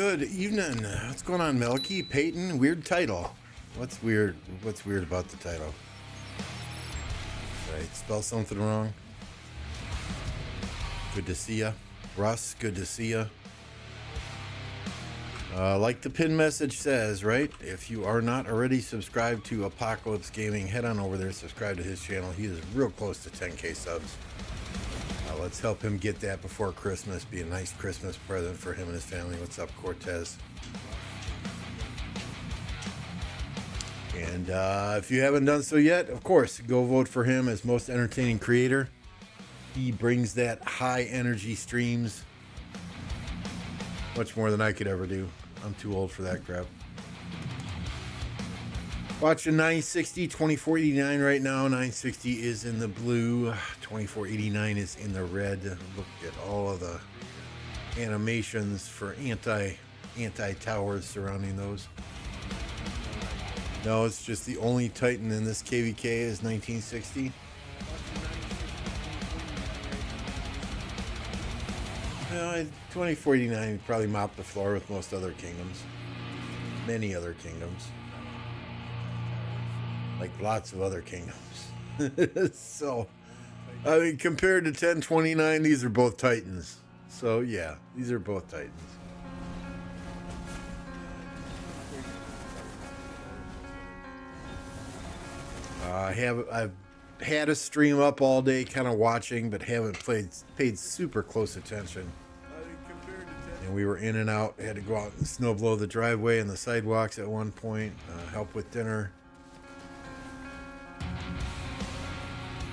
Good evening. What's going on, Melky? Peyton? Weird title. What's weird? What's weird about the title? Did I spell something wrong? Good to see ya. Russ, good to see ya. Like the pin message says, right? If you are not already subscribed to Apocalypse Gaming, head on over there, subscribe to his channel. He is real close to 10K subs. Let's help him get that before Christmas. Be a nice Christmas present for him and his family. What's up, Cortez? And if you haven't done so yet, of course, go vote for him as most entertaining creator. He brings that high energy streams much more than I could ever do. I'm too old for that crap. Watching 960, 2489 right now. 960 is in the blue. 2489 is in the red. Look at all of the animations for anti-towers surrounding those. No, it's just the only Titan in this KVK is 1960. No, 2489 probably mopped the floor with most other kingdoms. Many other kingdoms. Like lots of other kingdoms. So, I mean, compared to 1029, these are both Titans. So, yeah, these are both Titans. I've had a stream up all day, kind of watching, but haven't paid super close attention. And we were in and out. Had to go out and snow blow the driveway and the sidewalks at one point. Help with dinner.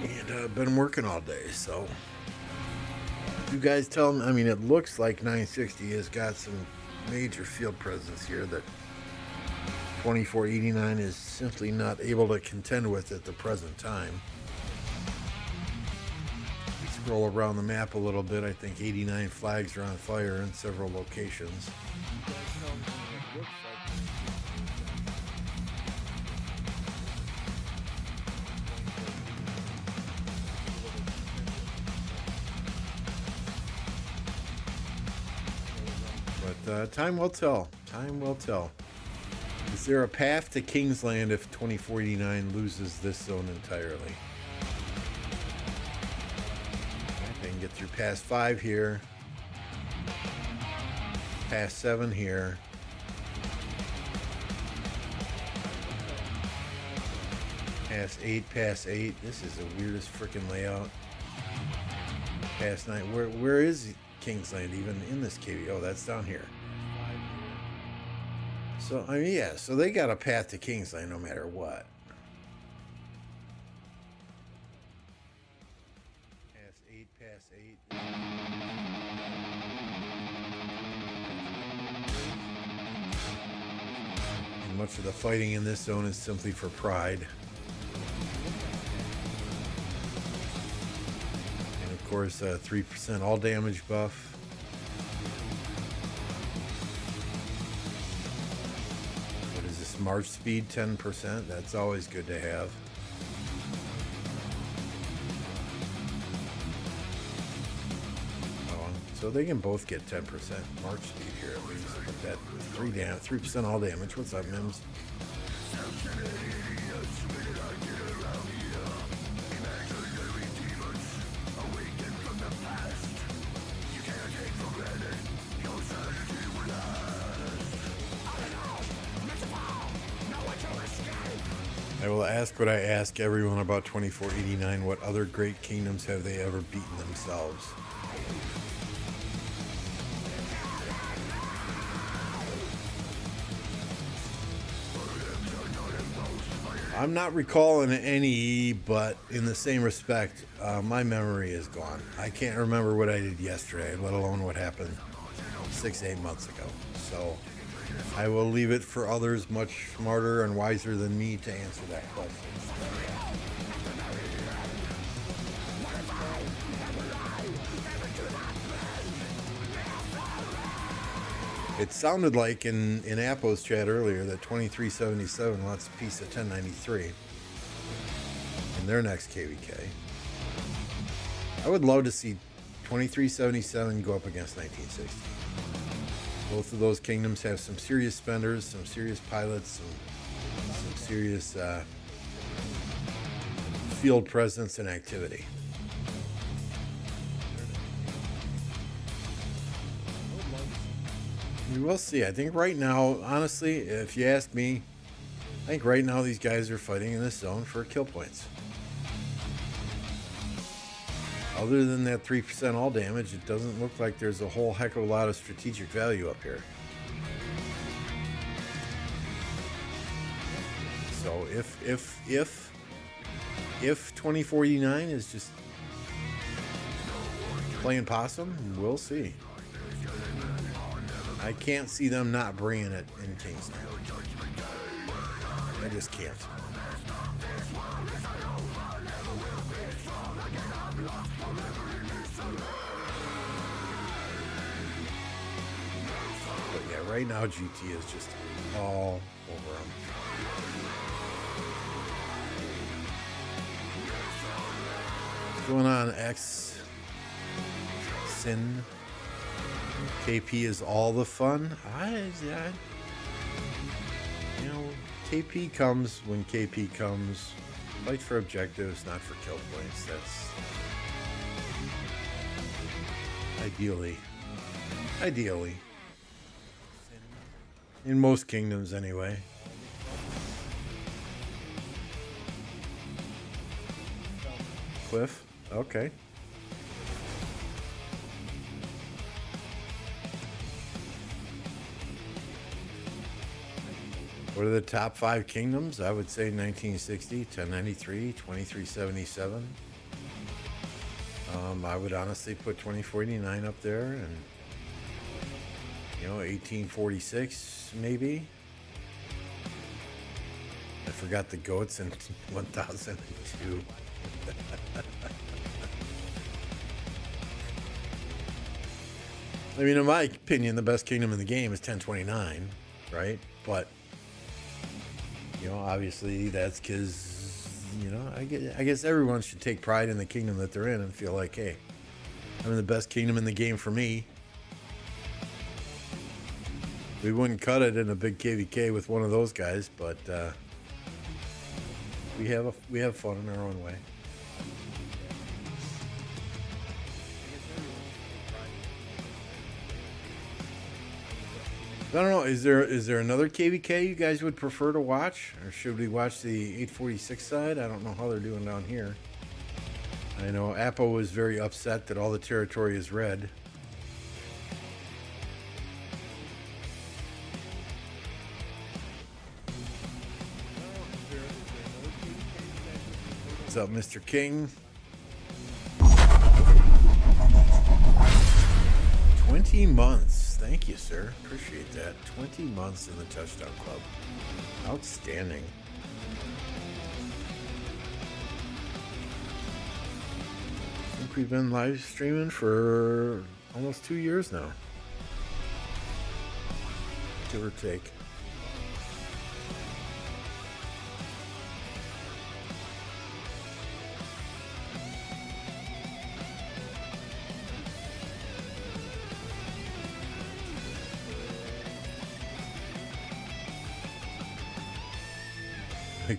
And been working all day, so you guys tell me. I mean, it looks like 960 has got some major field presence here that 2489 is simply not able to contend with at the present time. We scroll around the map a little bit. I think 89 flags are on fire in several locations. But time will tell. Time will tell. Is there a path to Kingsland if 2489 loses this zone entirely? I can get through past 5 here. Past 7 here. Past 8. This is the weirdest freaking layout. Past 9. Where is Kingsland even in this KV? Oh, that's down here. So, I mean, yeah, so they got a path to Kingsland no matter what. Past 8. And much of the fighting in this zone is simply for pride. And of course, 3% all damage buff. March speed 10%. That's always good to have. Oh, so they can both get 10% March speed here at least. But that 3% all damage. What's up, Mims? I will ask what I ask everyone about 2489. What other great kingdoms have they ever beaten themselves? I'm not recalling any, but in the same respect, my memory is gone. I can't remember what I did yesterday, let alone what happened 6-8 months ago. So I will leave it for others much smarter and wiser than me to answer that question. It sounded like in Apo's chat earlier that 2377 wants a piece of 1093 in their next KVK. I would love to see 2377 go up against 1960. Both of those kingdoms have some serious spenders, some serious pilots, some serious field presence and activity. We will see. I think right now, honestly, if you ask me, I think right now these guys are fighting in this zone for kill points. Other than that 3% all damage, it doesn't look like there's a whole heck of a lot of strategic value up here. So if 2049 is just playing possum, we'll see. I can't see them not bringing it in Kingston. I just can't. But yeah, right now GT is just all over them. What's going on, X? Sin. KP is all the fun. You know, KP comes when KP comes. Fight for objectives, not for kill points. That's ideally. In most kingdoms, anyway. Cliff, okay. What are the top 5 kingdoms? I would say 1960, 1093, 2377. I would honestly put 2049 up there, and 1846 maybe. I forgot the goats in 1002. I mean, in my opinion, the best kingdom in the game is 1029, right? But obviously that's because, I guess everyone should take pride in the kingdom that they're in and feel like, hey, I'm in the best kingdom in the game for me. We wouldn't cut it in a big KVK with one of those guys, but we have fun in our own way. I don't know. Is there another KVK you guys would prefer to watch, or should we watch the 846 side? I don't know how they're doing down here. I know Apo was very upset that all the territory is red. What's up, Mr. King? 20 months. Thank you, sir. Appreciate that. 20 months in the Touchdown Club. Outstanding. I think we've been live streaming for almost 2 years now. Give or take.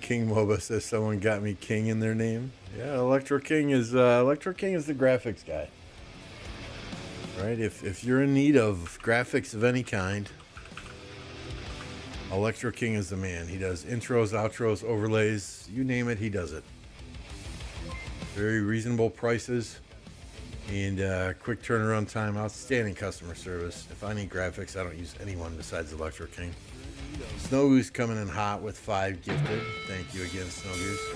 King MOBA says someone got me King in their name. Yeah, Electro King is the graphics guy. Right? If you're in need of graphics of any kind, Electro King is the man. He does intros, outros, overlays, you name it, he does it. Very reasonable prices and quick turnaround time, outstanding customer service. If I need graphics, I don't use anyone besides Electro King. Snow Goose coming in hot with 5 gifted. Thank you again, Snow Goose.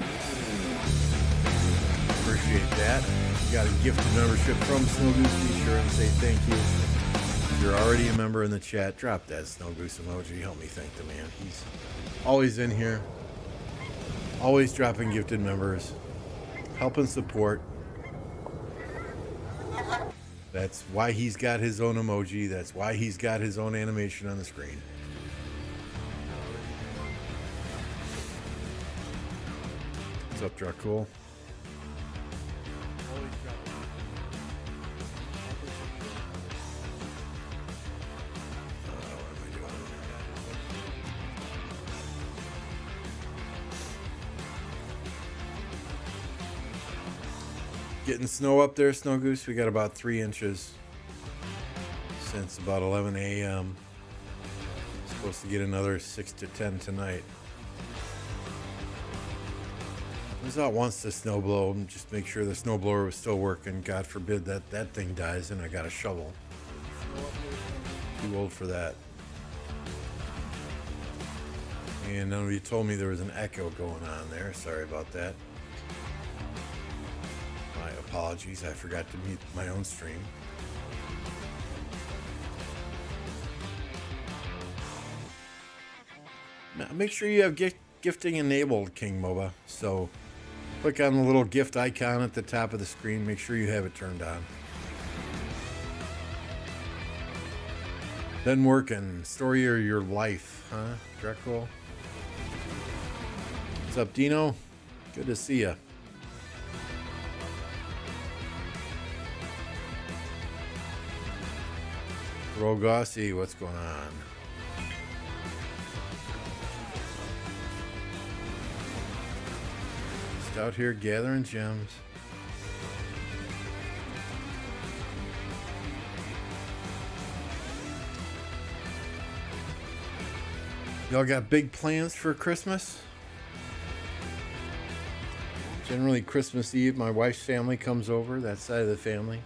Appreciate that. If you got a gifted membership from Snow Goose, be sure and say thank you. If you're already a member in the chat, drop that Snow Goose emoji. Help me thank the man. He's always in here. Always dropping gifted members. Helping support. That's why he's got his own emoji. That's why he's got his own animation on the screen. What's up, Dracul? Getting snow up there, Snow Goose. We got about 3 inches since about 11 a.m. Supposed to get another 6 to 10 tonight. I was out once to snow blow and just make sure the snowblower was still working. God forbid that thing dies and I got a shovel. Too old for that. And none of you told me there was an echo going on there. Sorry about that. My apologies. I forgot to mute my own stream. Now, make sure you have gifting enabled, King MOBA. So click on the little gift icon at the top of the screen. Make sure you have it turned on. Been working. Story of your life, huh, Dracul? What's up, Dino? Good to see ya. Rogossi, what's going on? Just out here gathering gems. Y'all got big plans for Christmas? Generally Christmas Eve, my wife's family comes over, that side of the family.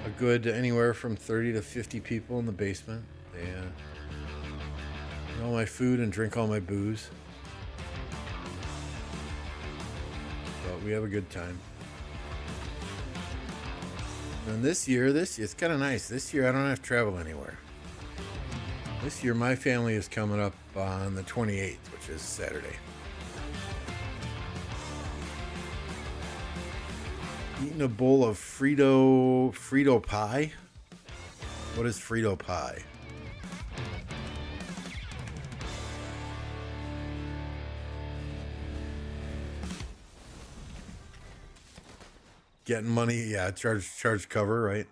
A good anywhere from 30 to 50 people in the basement. They eat all my food and drink all my booze. But we have a good time. And this year, it's kind of nice. This year I don't have to travel anywhere. This year my family is coming up on the 28th, which is Saturday. Eating a bowl of Frito pie? What is Frito pie? Getting money, yeah, charge cover, right?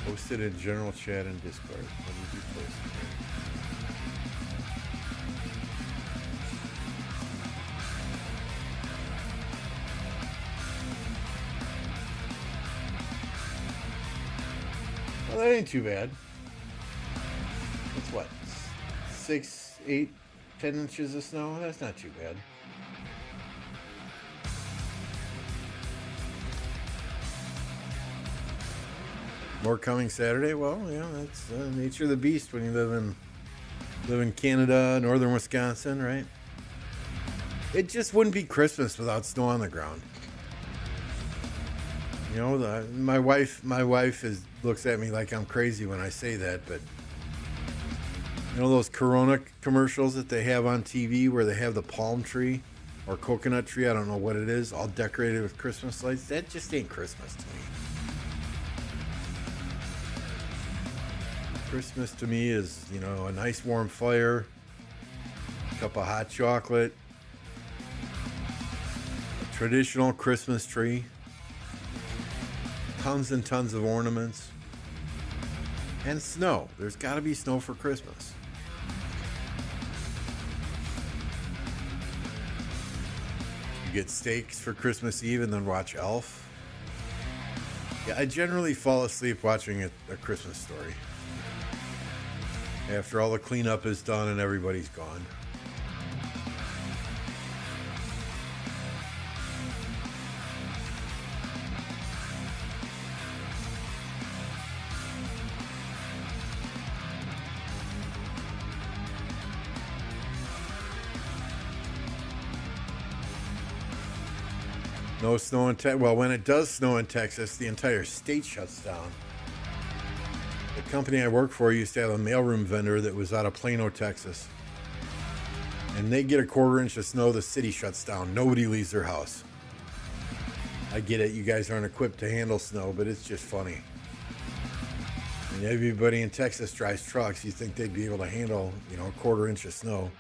Posted in general chat and Discord. What did you post? Well, that ain't too bad. It's what? 6, 8, 10 inches of snow? That's not too bad. More coming Saturday? Well, yeah, that's the nature of the beast when you live in Canada, northern Wisconsin, right? It just wouldn't be Christmas without snow on the ground. You know, my wife looks at me like I'm crazy when I say that, but you know those Corona commercials that they have on TV where they have the palm tree or coconut tree, I don't know what it is, all decorated with Christmas lights? That just ain't Christmas to me. Christmas to me is, you know, a nice warm fire, a cup of hot chocolate, a traditional Christmas tree, tons and tons of ornaments, and snow. There's got to be snow for Christmas. You get steaks for Christmas Eve and then watch Elf. Yeah, I generally fall asleep watching a Christmas Story after all the cleanup is done and everybody's gone. No snow in Texas. Well, when it does snow in Texas, the entire state shuts down. The company I work for used to have a mailroom vendor that was out of Plano, Texas. And they get a 1/4 inch of snow, the city shuts down. Nobody leaves their house. I get it, you guys aren't equipped to handle snow, but it's just funny. And everybody in Texas drives trucks. You think they'd be able to handle, you know, a 1/4 inch of snow.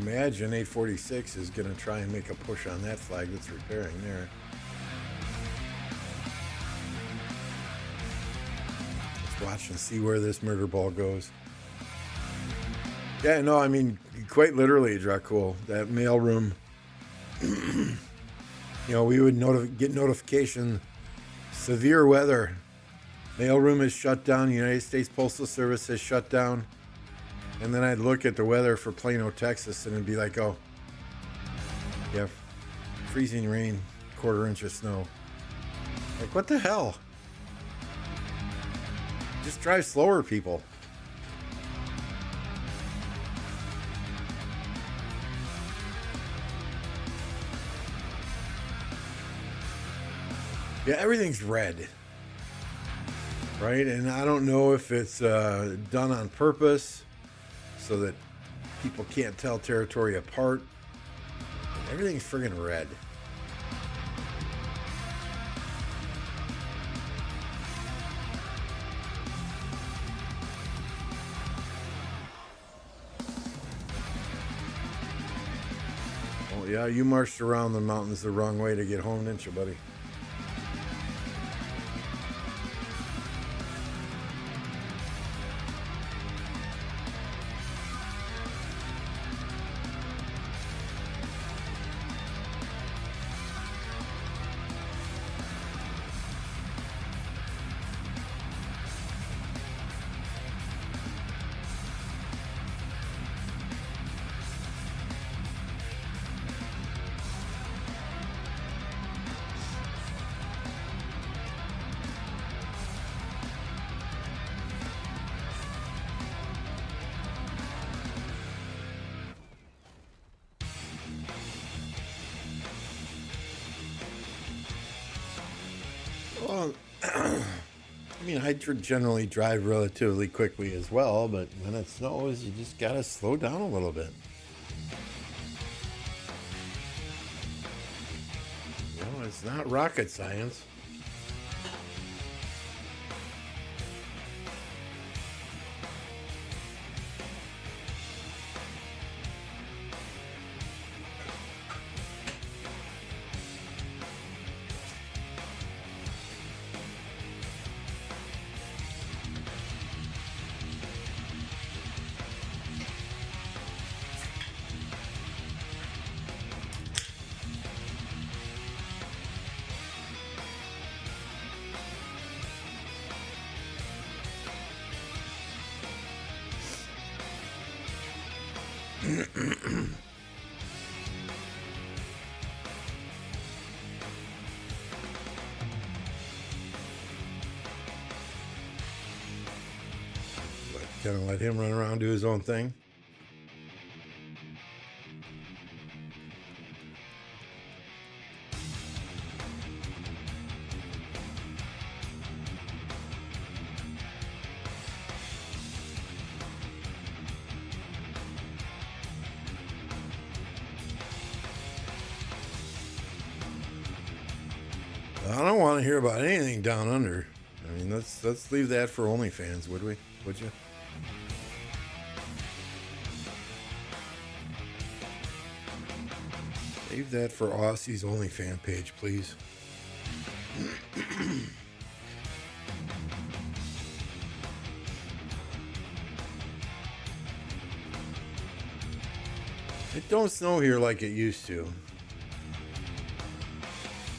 imagine 846 is going to try and make a push on that flag that's repairing there. Let's watch and see where this murder ball goes. Yeah, no, I mean, quite literally, Dracul, that mailroom, we would get notification, severe weather. Mailroom is shut down. United States Postal Service has shut down. And then I'd look at the weather for Plano, Texas, and it'd be like, oh, yeah, freezing rain, 1/4 inch of snow. Like, what the hell? Just drive slower, people. Yeah, everything's red. Right? And I don't know if it's done on purpose so that people can't tell territory apart. Everything's friggin' red. Oh, yeah, you marched around the mountains the wrong way to get home, didn't you, buddy? Well, I mean, I generally drive relatively quickly as well, but when it snows, you just gotta slow down a little bit. It's not rocket science. Gonna let him run around, do his own thing. I don't want to hear about anything down under. I mean, let's leave that for OnlyFans, would we? Would you? Save that for Aussie's OnlyFans page, please. It don't snow here like it used to.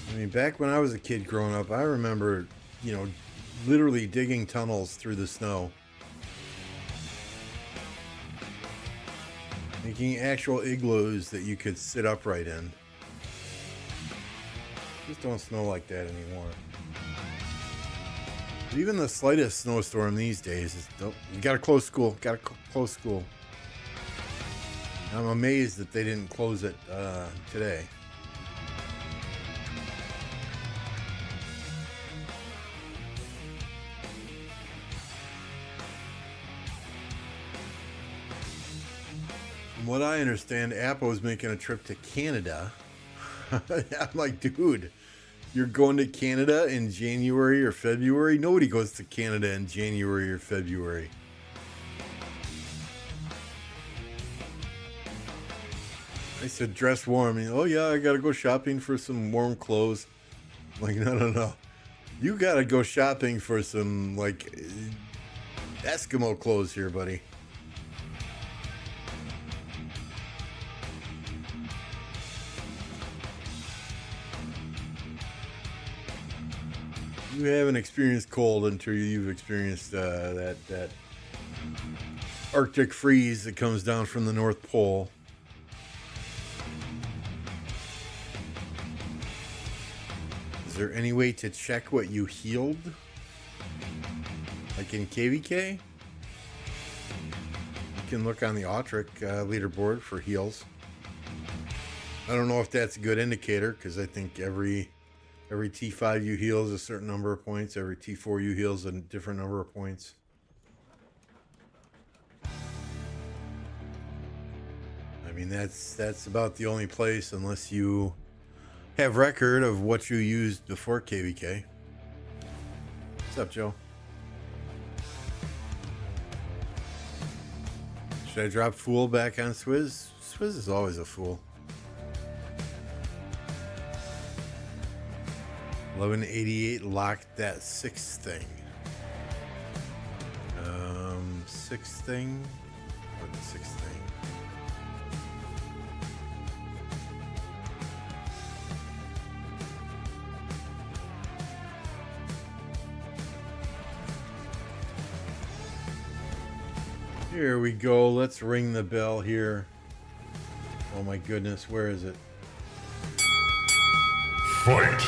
I mean, back when I was a kid growing up, I remember, literally digging tunnels through the snow. Making actual igloos that you could sit upright in. Just don't snow like that anymore. Even the slightest snowstorm these days is, you gotta close school. Gotta close school. I'm amazed that they didn't close it today. From what I understand, Apple is making a trip to Canada. I'm like, dude, you're going to Canada in January or February? Nobody goes to Canada in January or February. I said dress warm. Oh yeah, I gotta go shopping for some warm clothes. I'm like, no. You gotta go shopping for some like Eskimo clothes here, buddy. You haven't experienced cold until you've experienced that Arctic freeze that comes down from the North Pole. Is there any way to check what you healed? Like in KVK? You can look on the Autric leaderboard for heals. I don't know if that's a good indicator, because I think every T5 you heal is a certain number of points. Every T4 you heal is a different number of points. I mean, that's about the only place, unless you have record of what you used before KVK. What's up, Joe? Should I drop Fool back on Swizz? Swizz is always a fool. 1188 locked that sixth thing. Sixth thing? What the sixth thing? Here we go. Let's ring the bell here. Oh my goodness, where is it? Fight!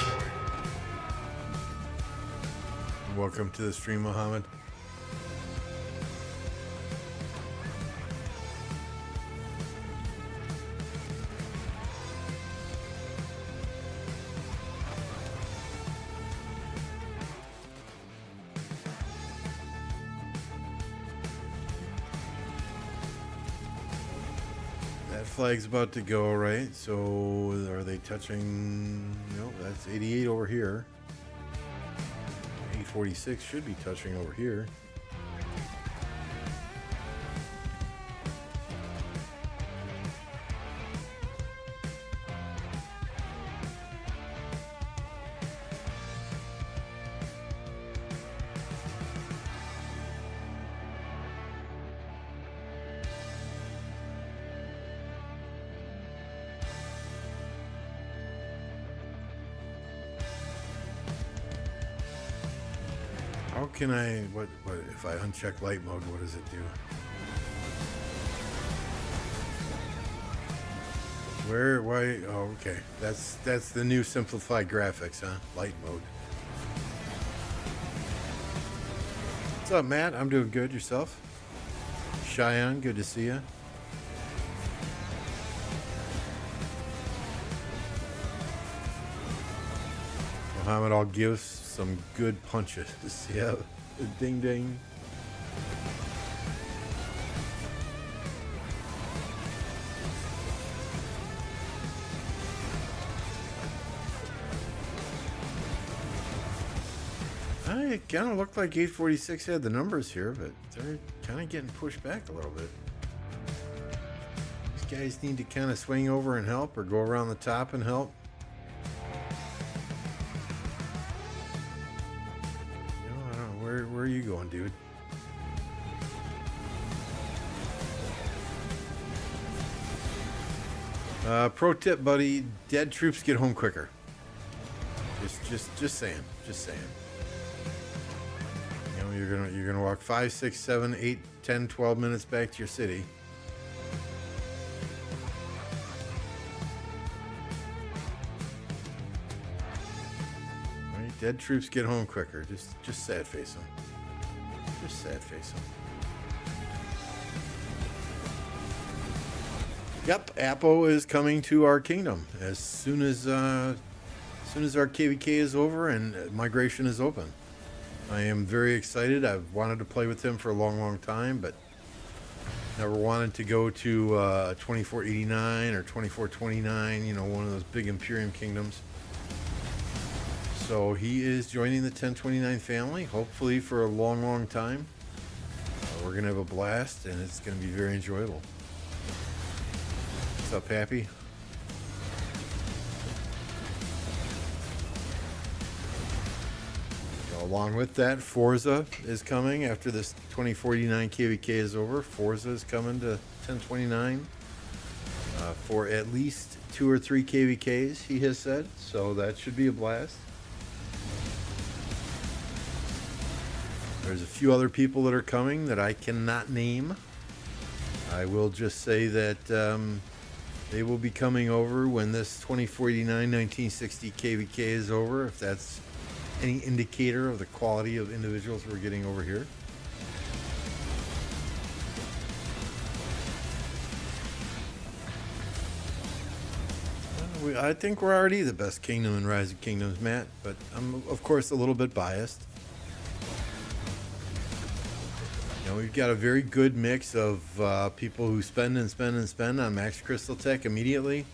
Welcome to the stream, Muhammad. That flag's about to go, right? So are they touching? No, that's 88 over here. 846 should be touching over here. How can I, what if I uncheck light mode, what does it do? Why, oh, okay. That's the new simplified graphics, huh? Light mode. What's up, Matt? I'm doing good. Yourself? Cheyenne, good to see you. Muhammad, I'll give some good punches. Yeah, ding ding. It kind of looked like 846 had the numbers here, but they're kind of getting pushed back a little bit. These guys need to kind of swing over and help, or go around the top and help. Where are you going, dude? Pro tip, buddy: dead troops get home quicker. Just saying. You know, you're gonna walk 5, 6, 7, 8, 10, 12 minutes back to your city. Dead troops get home quicker. Just sad face them. Just sad face them. Yep, Apo is coming to our kingdom as soon as our KVK is over and migration is open. I am very excited. I've wanted to play with him for a long time, but never wanted to go to 2489 or 2429. You know, one of those big Imperium kingdoms. So he is joining the 1029 family, hopefully for a long time. We're going to have a blast, and it's going to be very enjoyable. What's up, Pappy? Along with that, Forza is coming after this 2049 KVK is over. Forza is coming to 1029 for at least 2 or 3 KVKs, he has said. So that should be a blast. There's a few other people that are coming that I cannot name. I will just say that they will be coming over when this 2049 1960 KVK is over, if that's any indicator of the quality of individuals we're getting over here. I think we're already the best kingdom in Rise of Kingdoms, Matt, but I'm, of course, a little bit biased. We've got a very good mix of people who spend and spend and spend on Max Crystal Tech immediately,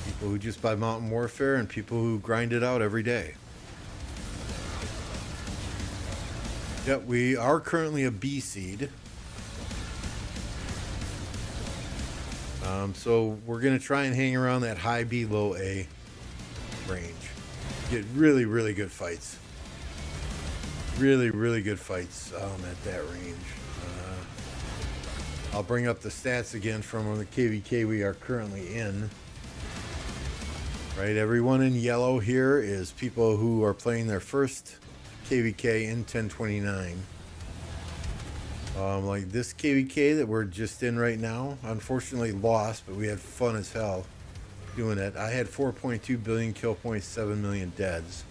people who just buy Mountain Warfare, and people who grind it out every day. Yep, we are currently a B seed. So we're going to try and hang around that high B, low A range. Get really, really good fights. Really, really good fights at that range. I'll bring up the stats again from the KVK we are currently in. Right, everyone in yellow here is people who are playing their first KVK in 1029. Like this KVK that we're just in right now, unfortunately lost, but we had fun as hell doing it. I had 4.2 billion kill points, 7 million deads.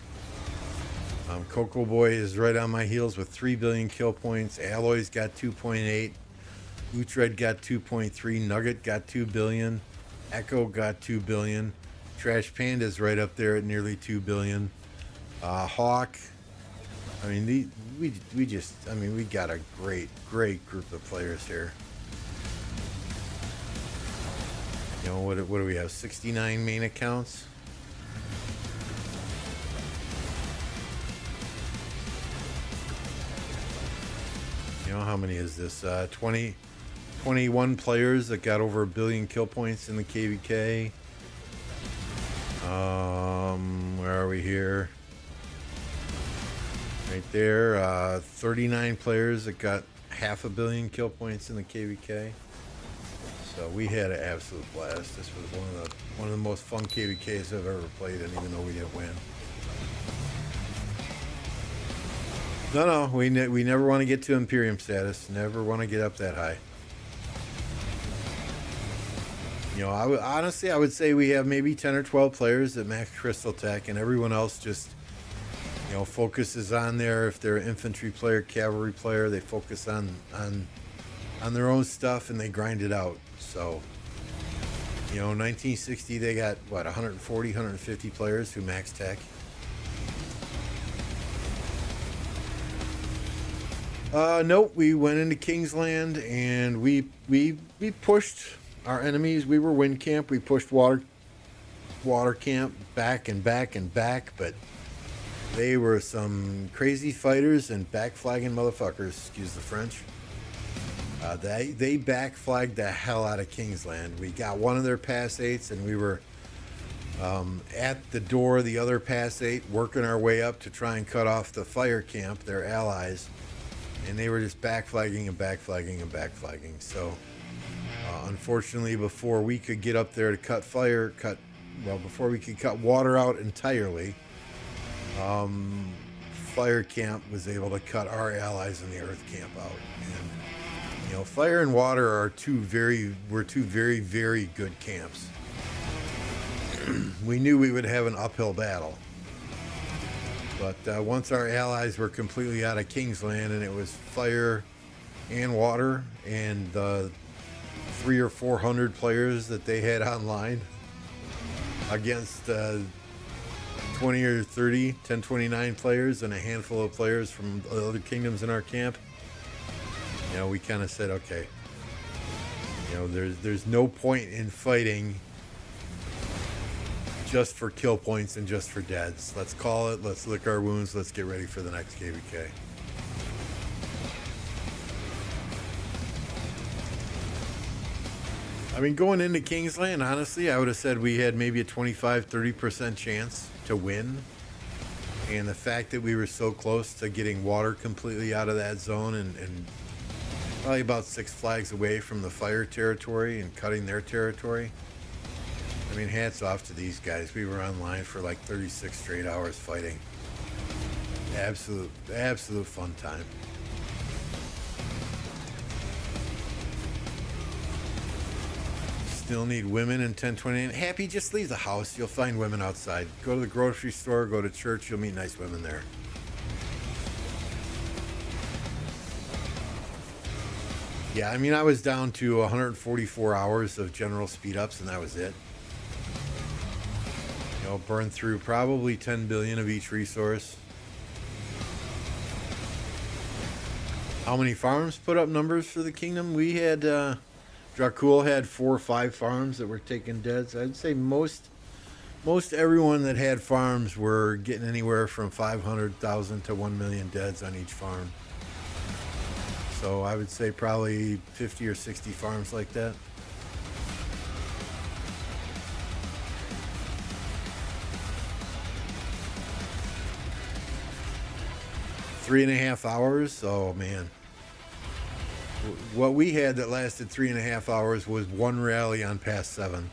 Cocoa Boy is right on my heels with 3 billion kill points. Alloy's got 2.8. Utred got 2.3. Nugget got 2 billion. Echo got 2 billion. Trash Panda's right up there at nearly 2 billion. Hawk. I mean, we got a great group of players here. What do we have? 69 main accounts. How many is this? 21 players that got over 1 billion kill points in the KVK. Where are we here? Right there. 39 players that got 500 million kill points in the KVK. So we had an absolute blast. This was one of the most fun KVKs I've ever played, and even though we didn't win. No, we never want to get to Imperium status. Never want to get up that high. I would say we have maybe 10 or 12 players at Max Crystal Tech, and everyone else just, focuses on if they're an infantry player, cavalry player, they focus on their own stuff and they grind it out. So, 1960, they got, 140, 150 players who max tech. Nope, we went into Kingsland and we pushed our enemies. We were wind camp. We pushed water camp back and back and back, but they were some crazy fighters and backflagging motherfuckers, excuse the French. They backflagged the hell out of Kingsland. We got one of their pass 8s, and we were at the door of the other pass 8, working our way up to try and cut off the fire camp, their allies. And they were just backflagging and backflagging and backflagging. So, unfortunately, before we could get up there to before we could cut water out entirely, fire camp was able to cut our allies in the earth camp out. And, fire and water are two very, very good camps. We knew we would have an uphill battle. But once our allies were completely out of Kingsland and it was fire and water and the 300 or 400 players that they had online against 20 or 30 1029 players and a handful of players from other kingdoms in our camp, we kind of said, okay, there's no point in fighting just for kill points and just for deads. Let's call it, let's lick our wounds, let's get ready for the next KVK. I mean, going into Kingsland, honestly, I would have said we had maybe a 25-30% chance to win. And the fact that we were so close to getting water completely out of that zone and probably about 6 flags away from the fire territory and cutting their territory. I mean, hats off to these guys. We were online for like 36 straight hours fighting. Absolute fun time. Still need women in 1029. Happy, just leave the house. You'll find women outside. Go to the grocery store, go to church. You'll meet nice women there. Yeah, I mean, I was down to 144 hours of general speed ups, and that was it. You know, burned through probably 10 billion of each resource. How many farms put up numbers for the kingdom? We had, Dracul had 4 or 5 farms that were taking deads. I'd say most everyone that had farms were getting anywhere from 500,000 to 1 million deads on each farm. So I would say probably 50 or 60 farms like that. Three and a half hours. Oh man. What we had that lasted 3.5 hours was one rally on past 7.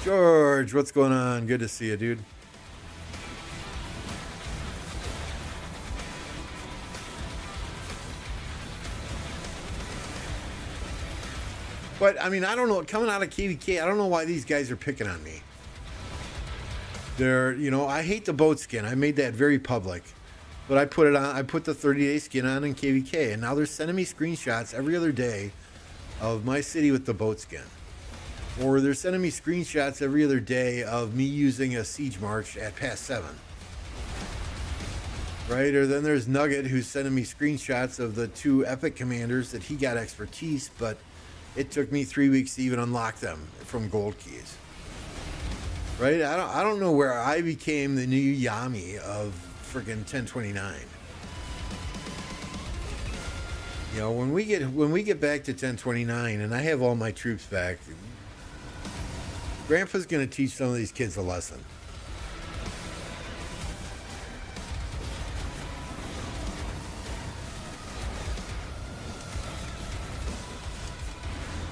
George, what's going on? Good to see you, dude. But, I mean, I don't know. Coming out of KVK, I don't know why these guys are picking on me. They're, you know, I hate the boat skin. I made that very public. But I put it on. I put the 30-day skin on in KVK. And now they're sending me screenshots every other day of my city with the boat skin. Or they're sending me screenshots every other day of me using a siege march at past 7. Right? Or then there's Nugget who's sending me screenshots of the 2 epic commanders that he got expertise, but it took me 3 weeks to even unlock them from gold keys. Right? I don't know where I became the new Yami of friggin' 1029. You know, when we get back to 1029 and I have all my troops back, Grandpa's gonna teach some of these kids a lesson.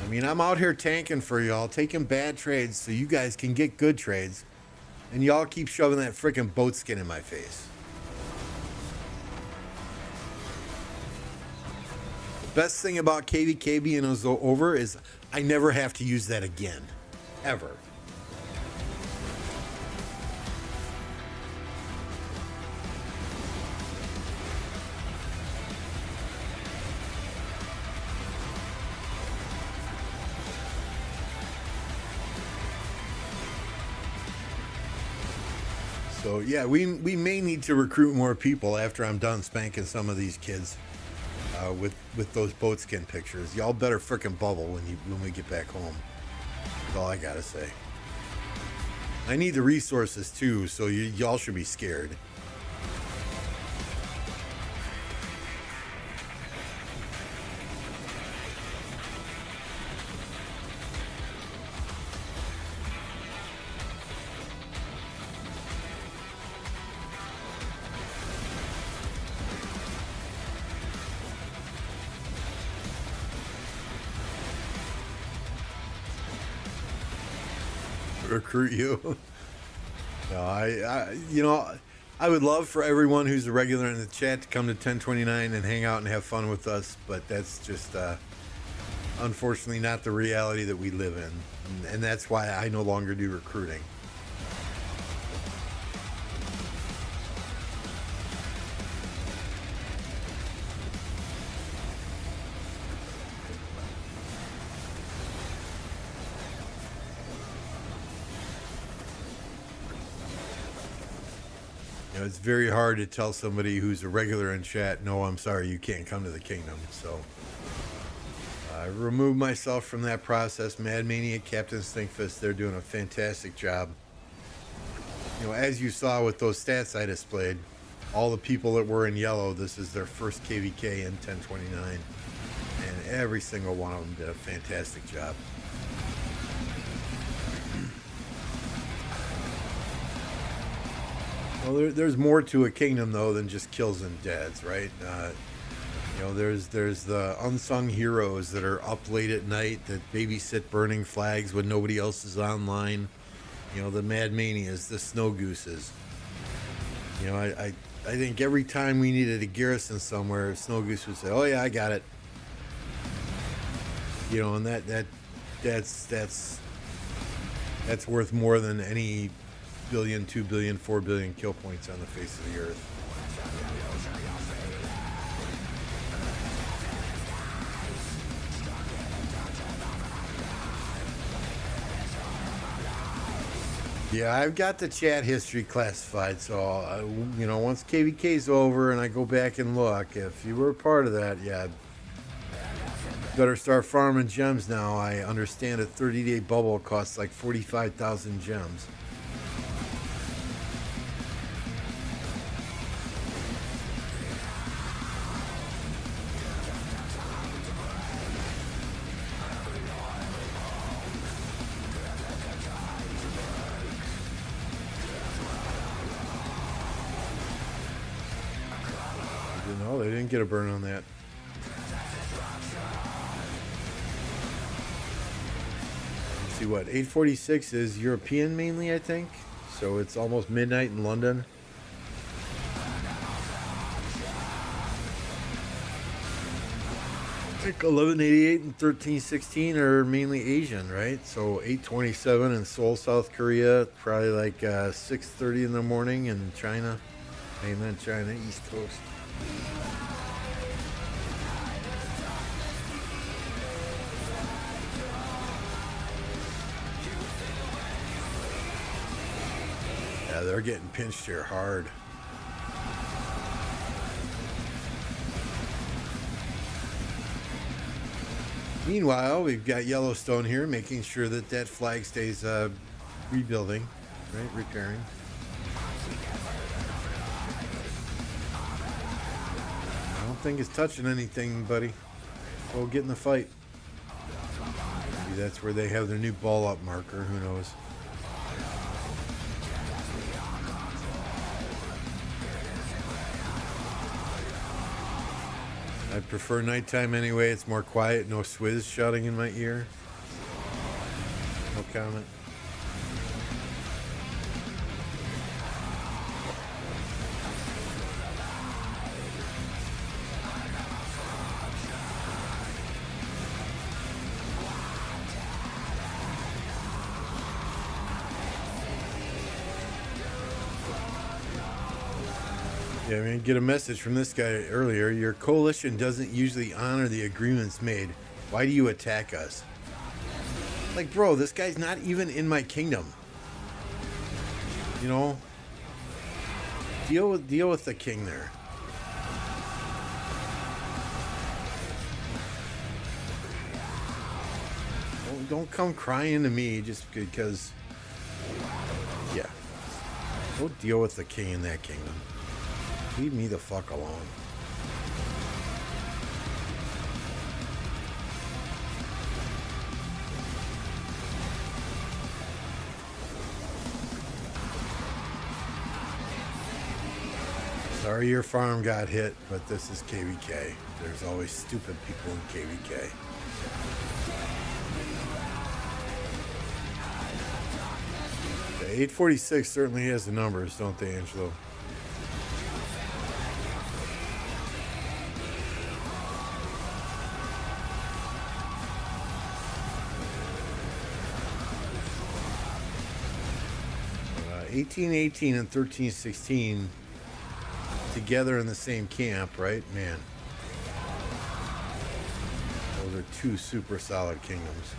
I mean, I'm out here tanking for y'all, taking bad trades so you guys can get good trades, and y'all keep shoving that frickin' boat skin in my face. The best thing about KVK being over is I never have to use that again. Ever. So yeah, we may need to recruit more people after I'm done spanking some of these kids with those boat skin pictures. Y'all better frickin' bubble when we get back home. That's all I gotta say. I need the resources too, so y'all should be scared. Recruit you. No, I would love for everyone who's a regular in the chat to come to 1029 and hang out and have fun with us, but that's just unfortunately not the reality that we live in, and that's why I no longer do recruiting. It's very hard to tell somebody who's a regular in chat, no, I'm sorry, you can't come to the kingdom. So I removed myself from that process. Mad Maniac, Captain Stinkfist, they're doing a fantastic job. You know, as you saw with those stats I displayed, all the people that were in yellow, this is their first KVK in 1029. And every single one of them did a fantastic job. Well, there's more to a kingdom, though, than just kills and deads, right? There's the unsung heroes that are up late at night that babysit burning flags when nobody else is online. The Mad Manias, the Snow Gooses. I think every time we needed a garrison somewhere, Snow Goose would say, "Oh yeah, I got it." And that's worth more than any billion, 2 billion, 4 billion kill points on the face of the earth. Yeah, I've got the chat history classified, so once KVK's over and I go back and look, if you were a part of that, yeah, better start farming gems now. I understand a 30-day bubble costs like 45,000 gems. No, they didn't get a burn on that. Let's see what 846 is European mainly, I think. So it's almost midnight in London. I think 1188 and 1316 are mainly Asian, right? So 827 in Seoul, South Korea, probably like 6:30 in the morning in China, mainland China, East Coast. Yeah, they're getting pinched here hard. Meanwhile, we've got Yellowstone here making sure that flag stays rebuilding, right? Repairing. I don't think it's touching anything, buddy. Go get in the fight. Maybe that's where they have their new ball up marker. Who knows? I prefer nighttime anyway. It's more quiet. No swizz shouting in my ear. No comment. Yeah, I mean, get a message from this guy earlier. Your coalition doesn't usually honor the agreements made. Why do you attack us? Like, bro, this guy's not even in my kingdom. Deal with the king there. Don't come crying to me just because. Yeah, go deal with the king in that kingdom. Leave me the fuck alone. Sorry your farm got hit, but this is KVK. There's always stupid people in KVK. The 846 certainly has the numbers, don't they, Angelo? Uh, 1818 and 1316 together in the same camp, right? Man, those are two super solid kingdoms.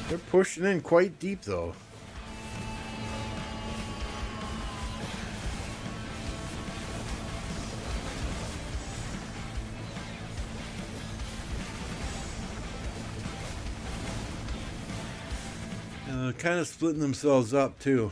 They're pushing in quite deep, though. kind of splitting themselves up too.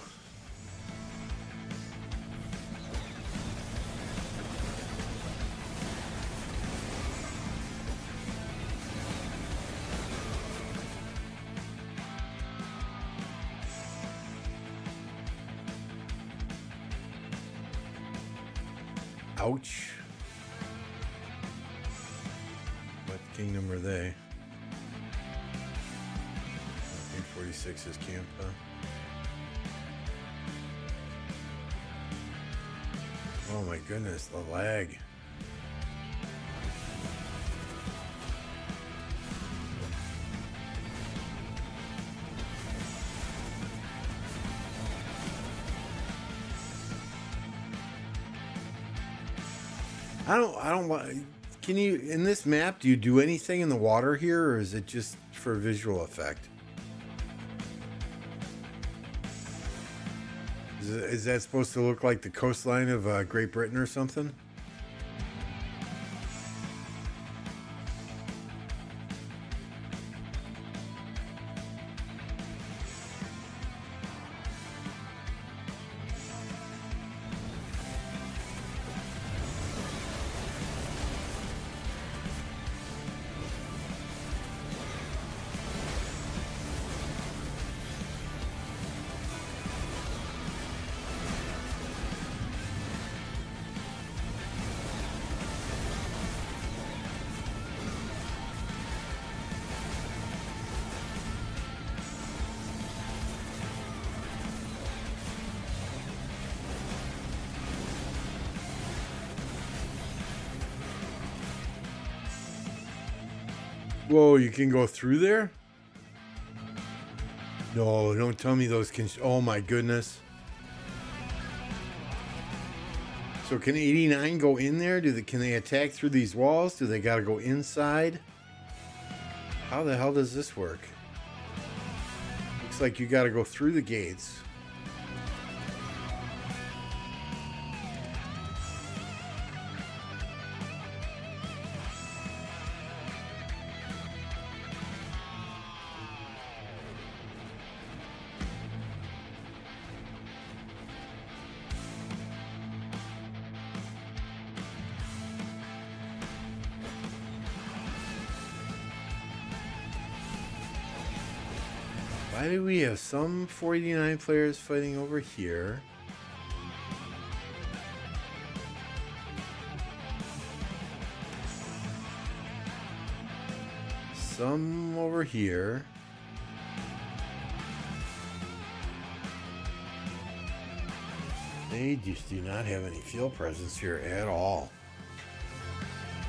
Ouch. What kingdom are they? 846 is camp, huh? Oh my goodness, the lag. I don't want. Can you, in this map, do you do anything in the water here, or is it just for visual effect? Is that supposed to look like the coastline of Great Britain or something? Whoa, you can go through there? No, don't tell me those can... Oh my goodness. So can 89 go in there? Can they attack through these walls? Do they gotta go inside? How the hell does this work? Looks like you gotta go through the gates. Why do we have some 489 players fighting over here? Some over here. They just do not have any field presence here at all.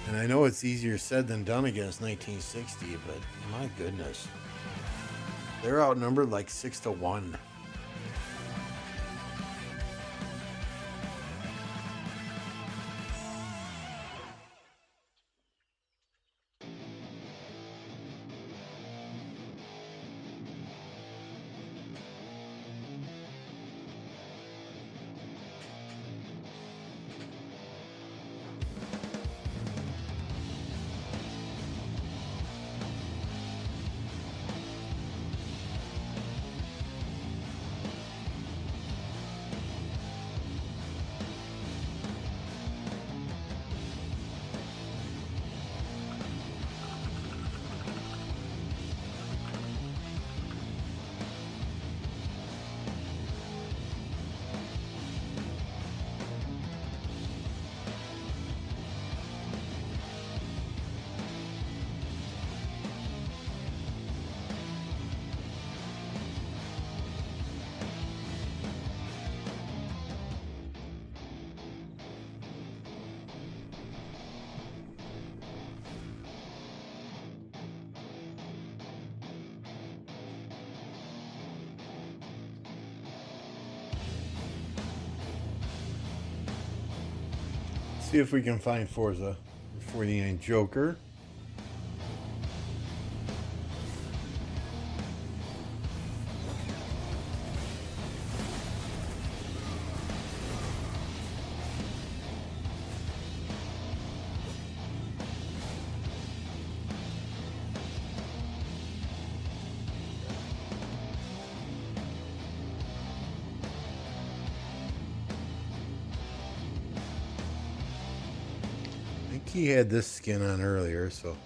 And I know it's easier said than done against 1960, but my goodness. They're outnumbered like 6-1. See if we can find Forza 49 Joker. he had this skin on earlier, so.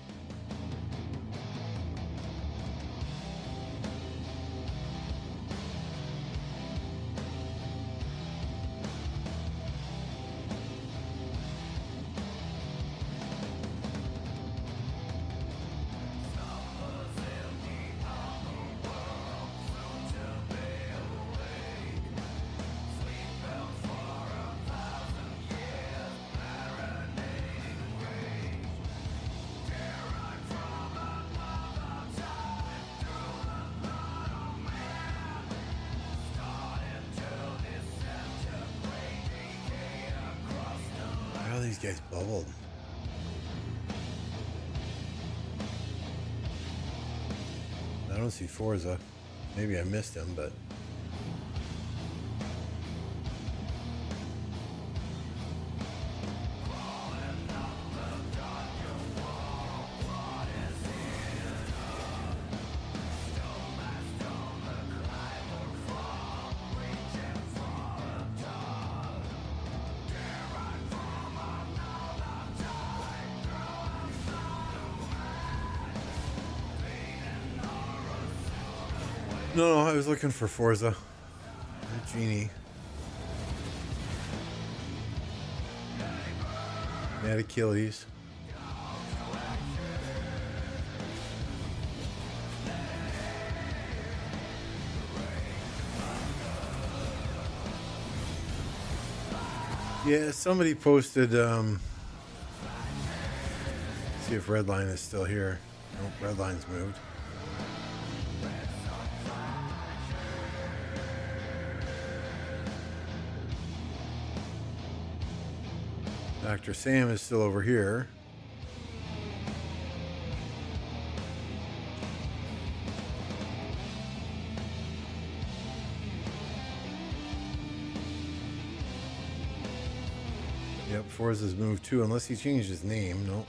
These guys bubbled. I don't see Forza. Maybe I missed him, but no, I was looking for Forza. Genie. Mad Achilles. Yeah, somebody posted, see if Redline is still here. Nope, Redline's moved. Dr. Sam is still over here. Yep, Forza's moved too, unless he changed his name. Nope.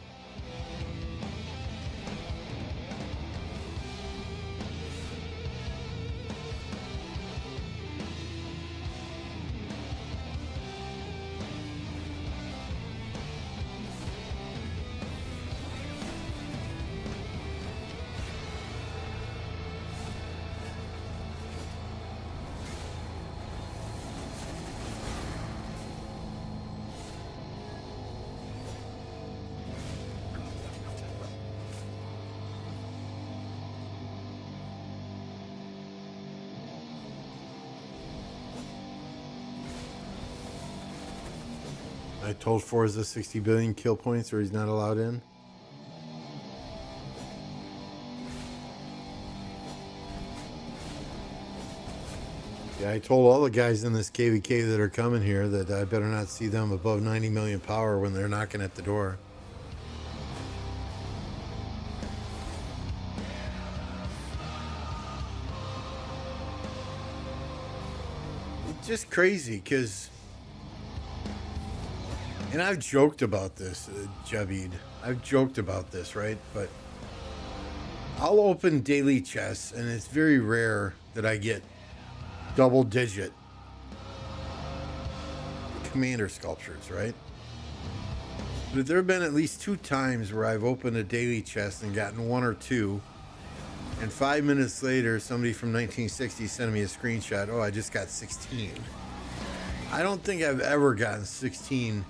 I told Forza 60 billion kill points or he's not allowed in. Yeah, I told all the guys in this KVK that are coming here that I better not see them above 90 million power when they're knocking at the door. It's just crazy because... And I've joked about this, Javid. I've joked about this, right? But I'll open daily chess, and it's very rare that I get double-digit commander sculptures, right? But there have been at least 2 times where I've opened a daily chest and gotten 1 or 2, and 5 minutes later, somebody from 1960 sent me a screenshot. Oh, I just got 16. I don't think I've ever gotten 16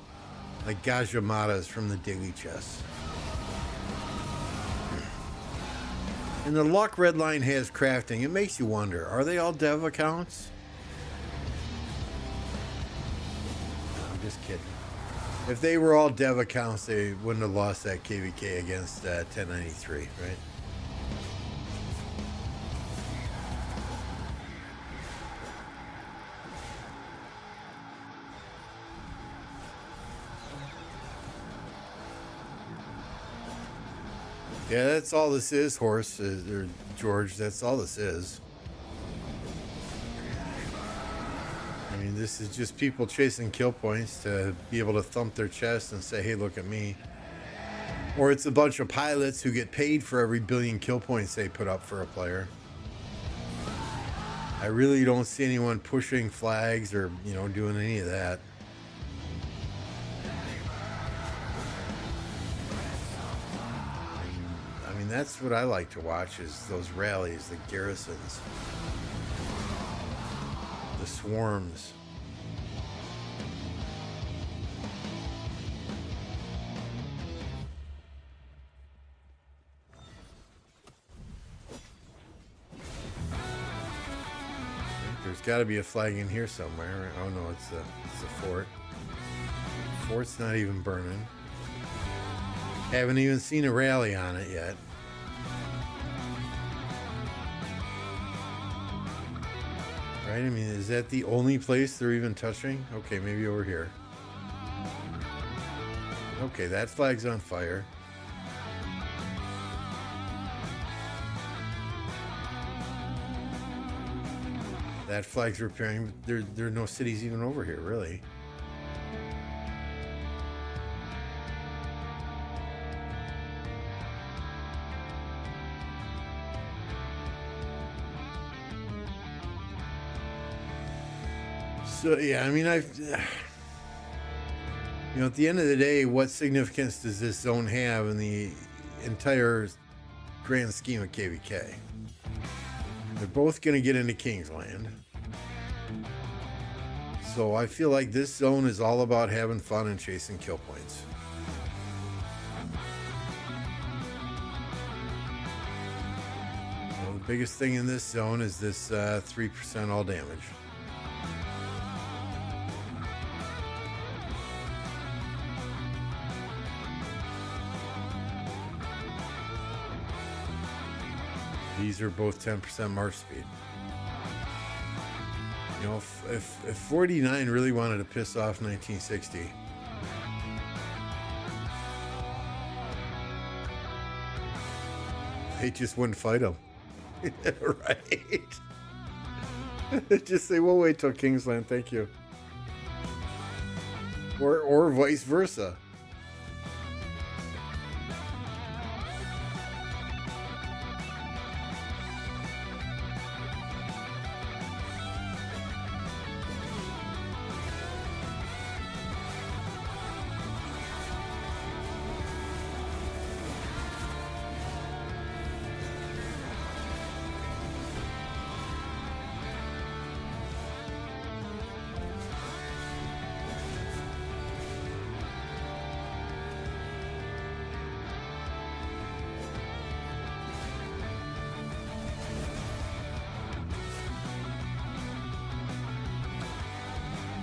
like Gajamatas from the daily chess. And the luck Redline has crafting, it makes you wonder, are they all dev accounts? I'm just kidding. If they were all dev accounts, they wouldn't have lost that KVK against 1093, right? Yeah, that's all this is, Horse, or George. That's all this is. I mean, this is just people chasing kill points to be able to thump their chest and say, hey, look at me. Or it's a bunch of pilots who get paid for every billion kill points they put up for a player. I really don't see anyone pushing flags or, doing any of that. that's what I like to watch, is those rallies, the garrisons, the swarms. There's got to be a flag in here somewhere. Oh no, it's the fort. Fort's not even burning. Haven't even seen a rally on it yet. Right? I mean, is that the only place they're even touching? Okay, maybe over here. Okay, that flag's on fire. That flag's repairing. There are no cities even over here, really. So yeah, I mean, at the end of the day, what significance does this zone have in the entire grand scheme of KVK? They're both going to get into Kingsland. So I feel like this zone is all about having fun and chasing kill points. Well, the biggest thing in this zone is this 3% all damage. These are both 10% march speed. You know, if 49 really wanted to piss off 1960, they just wouldn't fight him. Right? Just say, we'll wait till Kingsland, thank you. Or vice versa.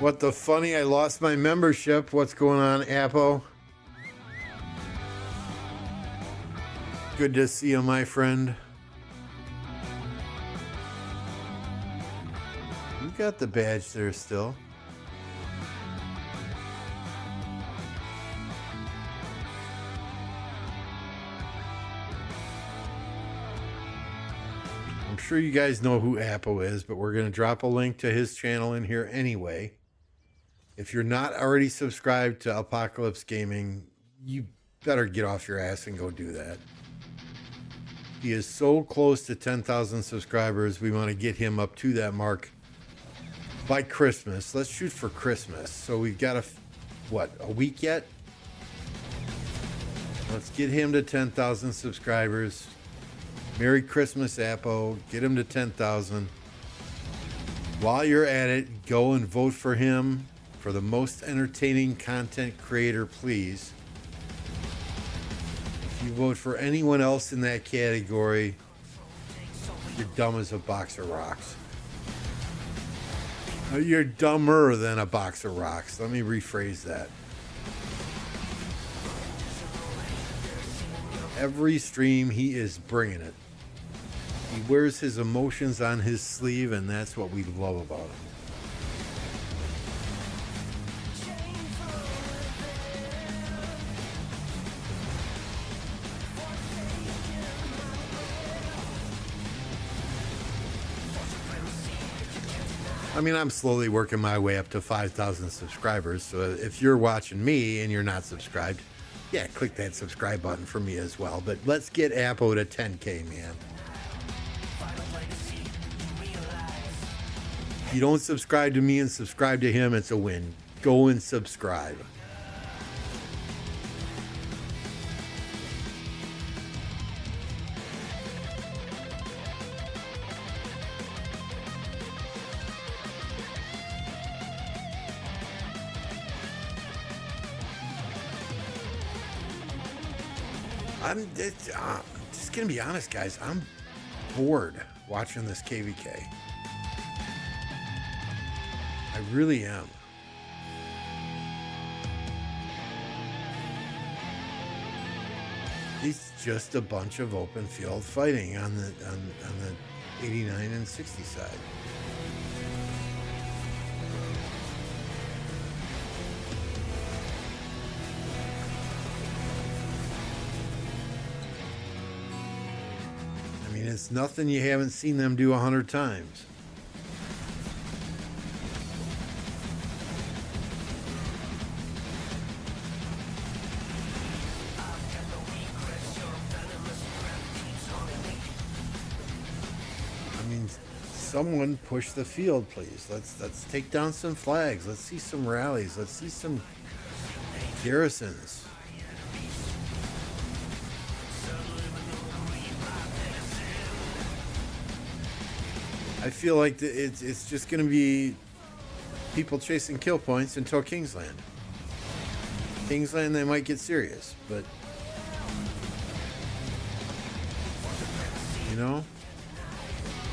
What the funny? I lost my membership. What's going on, Apo? Good to see you, my friend. You got the badge there still. I'm sure you guys know who Apo is, but we're going to drop a link to his channel in here anyway. If you're not already subscribed to Apocalypse Gaming, you better get off your ass and go do that. He is so close to 10,000 subscribers. We want to get him up to that mark by Christmas. Let's shoot for Christmas. So we've got a week yet? Let's get him to 10,000 subscribers. Merry Christmas, Apo. Get him to 10,000. While you're at it, go and vote for him for the most entertaining content creator, please. If you vote for anyone else in that category, you're dumb as a box of rocks. You're dumber than a box of rocks. Let me rephrase that. Every stream, he is bringing it. He wears his emotions on his sleeve, and that's what we love about him. I mean, I'm slowly working my way up to 5,000 subscribers. So if you're watching me and you're not subscribed, yeah, click that subscribe button for me as well. But let's get Apo to 10K, man. If you don't subscribe to me and subscribe to him, it's a win. Go and subscribe. Just gonna be honest, guys. I'm bored watching this KVK. I really am. It's just a bunch of open field fighting on the 89 and 60 side. I mean, it's nothing you haven't seen them do 100 times. Someone push the field, please. Let's take down some flags. Let's see some rallies. Let's see some garrisons. I feel like it's just going to be people chasing kill points until Kingsland. Kingsland, they might get serious, but you know.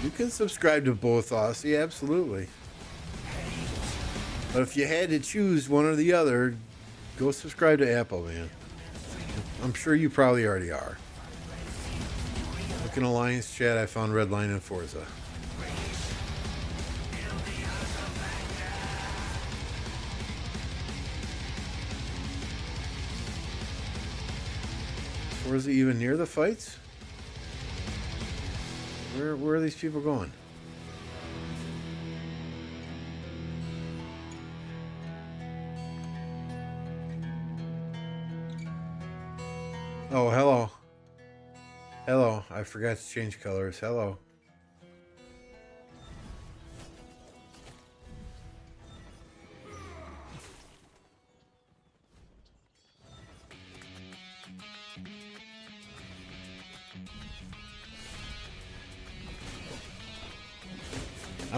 You can subscribe to both, Aussie, absolutely. But if you had to choose one or the other, go subscribe to Apple, man. I'm sure you probably already are. Look in Alliance chat, I found Redline and Forza. Forza even near the fights? Where are these people going? Oh, hello. Hello. I forgot to change colors. Hello.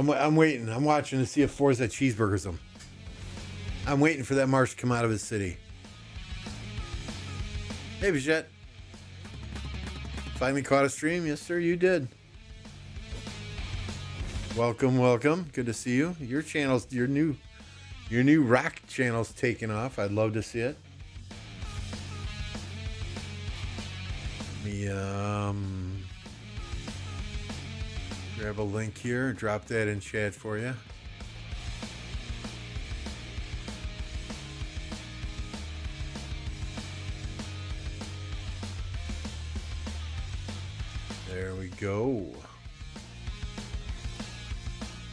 I'm waiting. I'm watching to see if Forza cheeseburgers them. I'm waiting for that march to come out of his city. Hey, Vegette. Finally caught a stream? Yes, sir, you did. Welcome, welcome. Good to see you. Your channel's your new rock channel's taking off. I'd love to see it. Let me grab a link here, drop that in chat for you. There we go.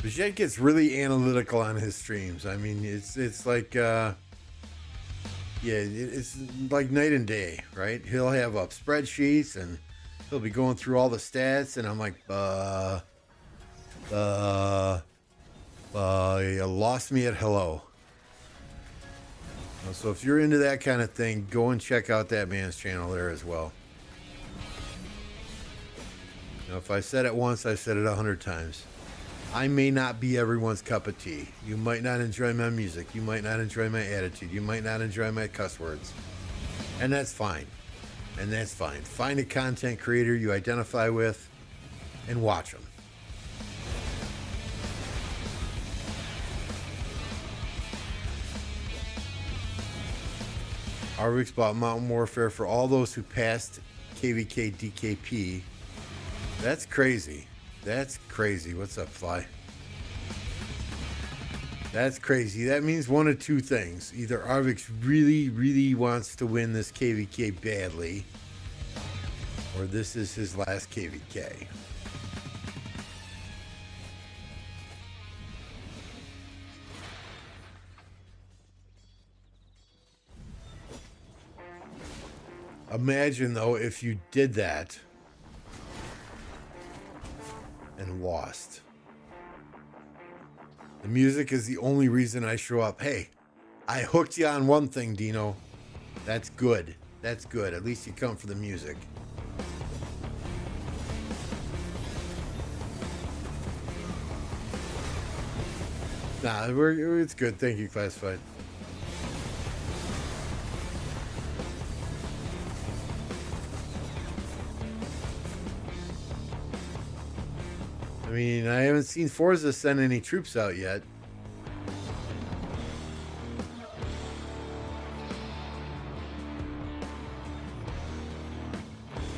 Vegette gets really analytical on his streams. I mean, it's like, yeah, it's like night and day, right? He'll have up spreadsheets and he'll be going through all the stats, and I'm like, you lost me at hello. So if you're into that kind of thing, go and check out that man's channel there as well. Now, if I said it once, I said it 100 times. I may not be everyone's cup of tea. You might not enjoy my music. You might not enjoy my attitude. You might not enjoy my cuss words. And that's fine. And that's fine. Find a content creator you identify with and watch them. Arvix bought Mountain Warfare for all those who passed KVK DKP. That's crazy. That's crazy. What's up, Fly? That's crazy. That means one of two things. Either Arvix really, really wants to win this KVK badly, or this is his last KVK. Imagine, though, if you did that and lost. The music is the only reason I show up. Hey, I hooked you on one thing, Dino. That's good. That's good. At least you come for the music. Nah, it's good. Thank you, Classified. mean, I haven't seen Forza send any troops out yet.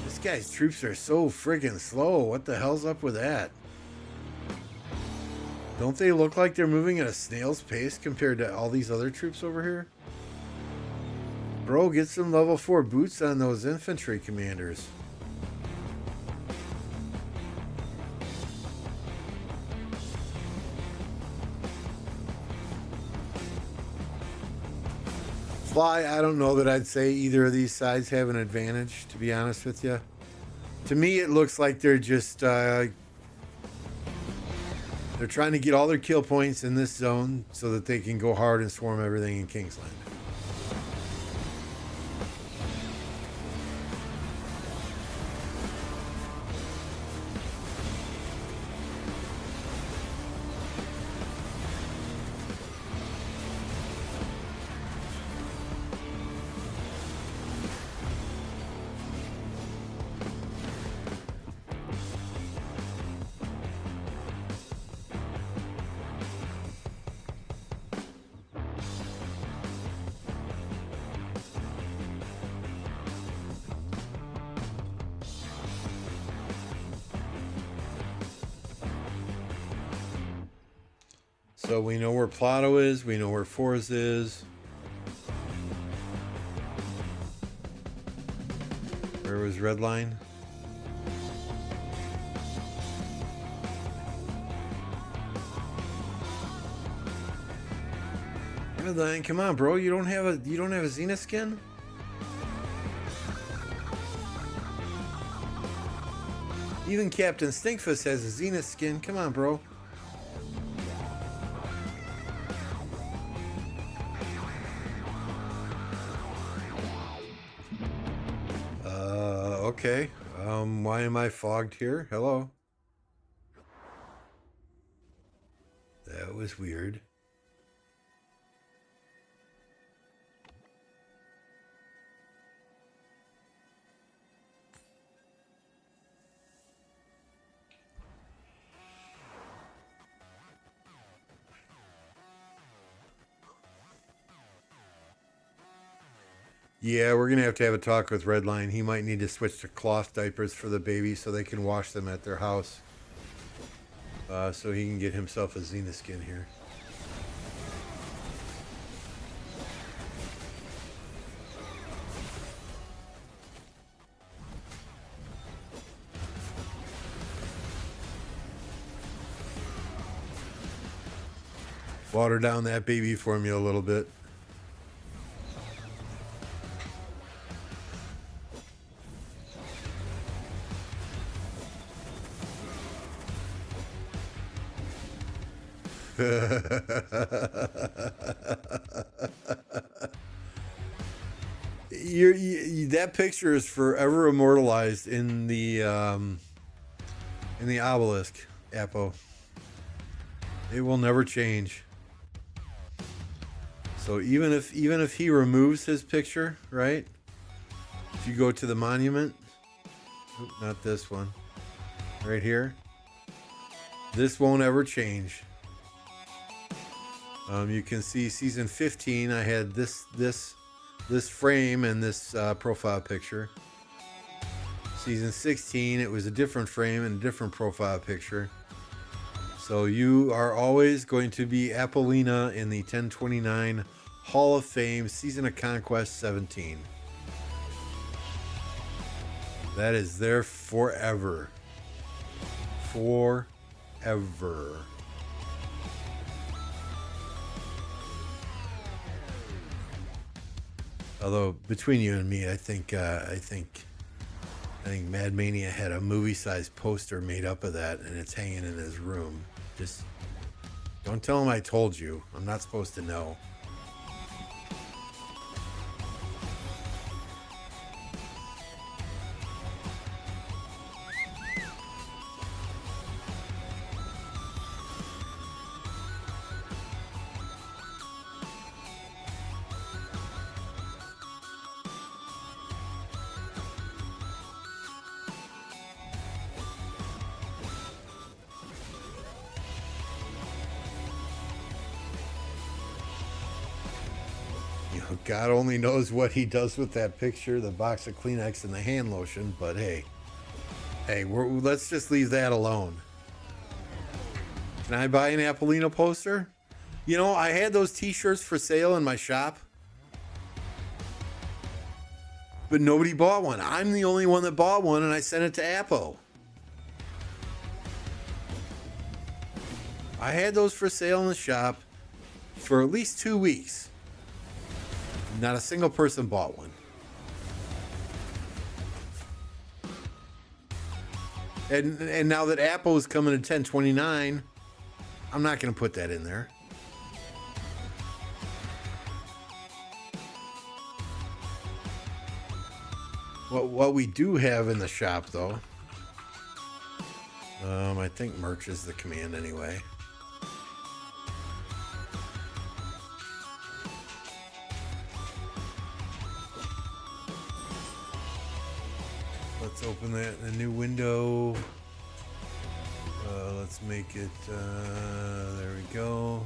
This guy's troops are so friggin' slow. What the hell's up with that? Don't they look like they're moving at a snail's pace compared to all these other troops over here? Bro, get some level 4 boots on those infantry commanders. Fly, I don't know that I'd say either of these sides have an advantage, to be honest with you. To me, it looks like they're just they're trying to get all their kill points in this zone so that they can go hard and swarm everything in Kingsland. So we know where Plato is, we know where Forza is. Where was Redline? Redline, come on, bro. You don't have a Xena skin? Even Captain Stinkfist has a Xena skin. Come on, bro. Okay. Why am I fogged here? Hello? That was weird. Yeah, we're going to have a talk with Redline. He might need to switch to cloth diapers for the baby so they can wash them at their house. So he can get himself a Xena skin here. Water down that baby for me a little bit. That picture is forever immortalized in the obelisk, Apo. It will never change. So even if he removes his picture, right? If you go to the monument, not this one, right here. This won't ever change. You can see season 15. I had this frame and this profile picture. Season 16, it was a different frame and a different profile picture. So you are always going to be Apollina in the 1029 Hall of Fame, Season of Conquest 17. That is there forever. Forever. Although between you and me, I think Mad Mania had a movie-sized poster made up of that, and it's hanging in his room. Just don't tell him I told you. I'm not supposed to know. God only knows what he does with that picture, the box of Kleenex and the hand lotion, but hey, let's just leave that alone. Can I buy an Apollino poster? You know, I had those t-shirts for sale in my shop, but nobody bought one. I'm the only one that bought one, and I sent it to Apo. I had those for sale in the shop for at least 2 weeks. Not a single person bought one. And now that Apple is coming to 1029, I'm not going to put that in there. What we do have in the shop, though, I think merch is the command anyway. Let's open that in a new window. Let's make it, there we go.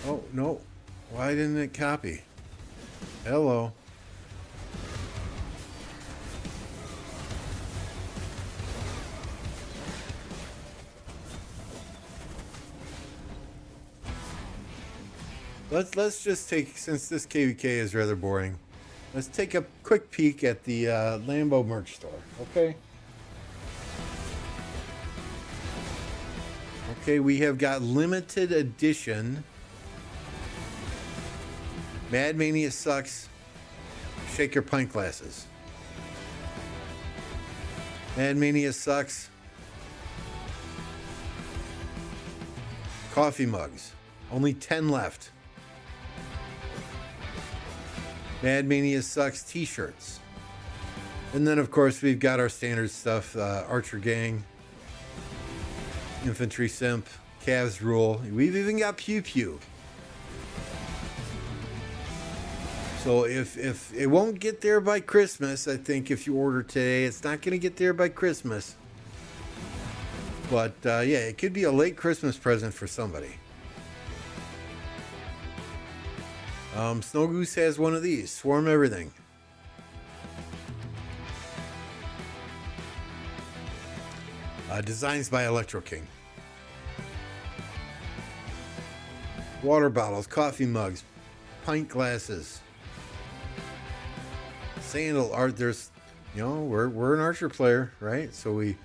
Oh, no. Why didn't it copy? Hello. Let's just take, since this KVK is rather boring, let's take a quick peek at the Lambo merch store, okay? Okay, we have got limited edition Mad Mania Sucks Shaker Pint Glasses. Mad Mania Sucks coffee mugs. Only 10 left. Mad Mania Sucks t-shirts. And then, of course, we've got our standard stuff. Archer Gang, Infantry Simp, Cavs Rule. We've even got Pew Pew. So if it won't get there by Christmas, I think if you order today, it's not going to get there by Christmas. But, yeah, it could be a late Christmas present for somebody. Snow Goose has one of these. Swarm Everything. Designs by Electro King. Water bottles, coffee mugs, pint glasses, sandal art. There's, you know, we're an Archer player, right? So we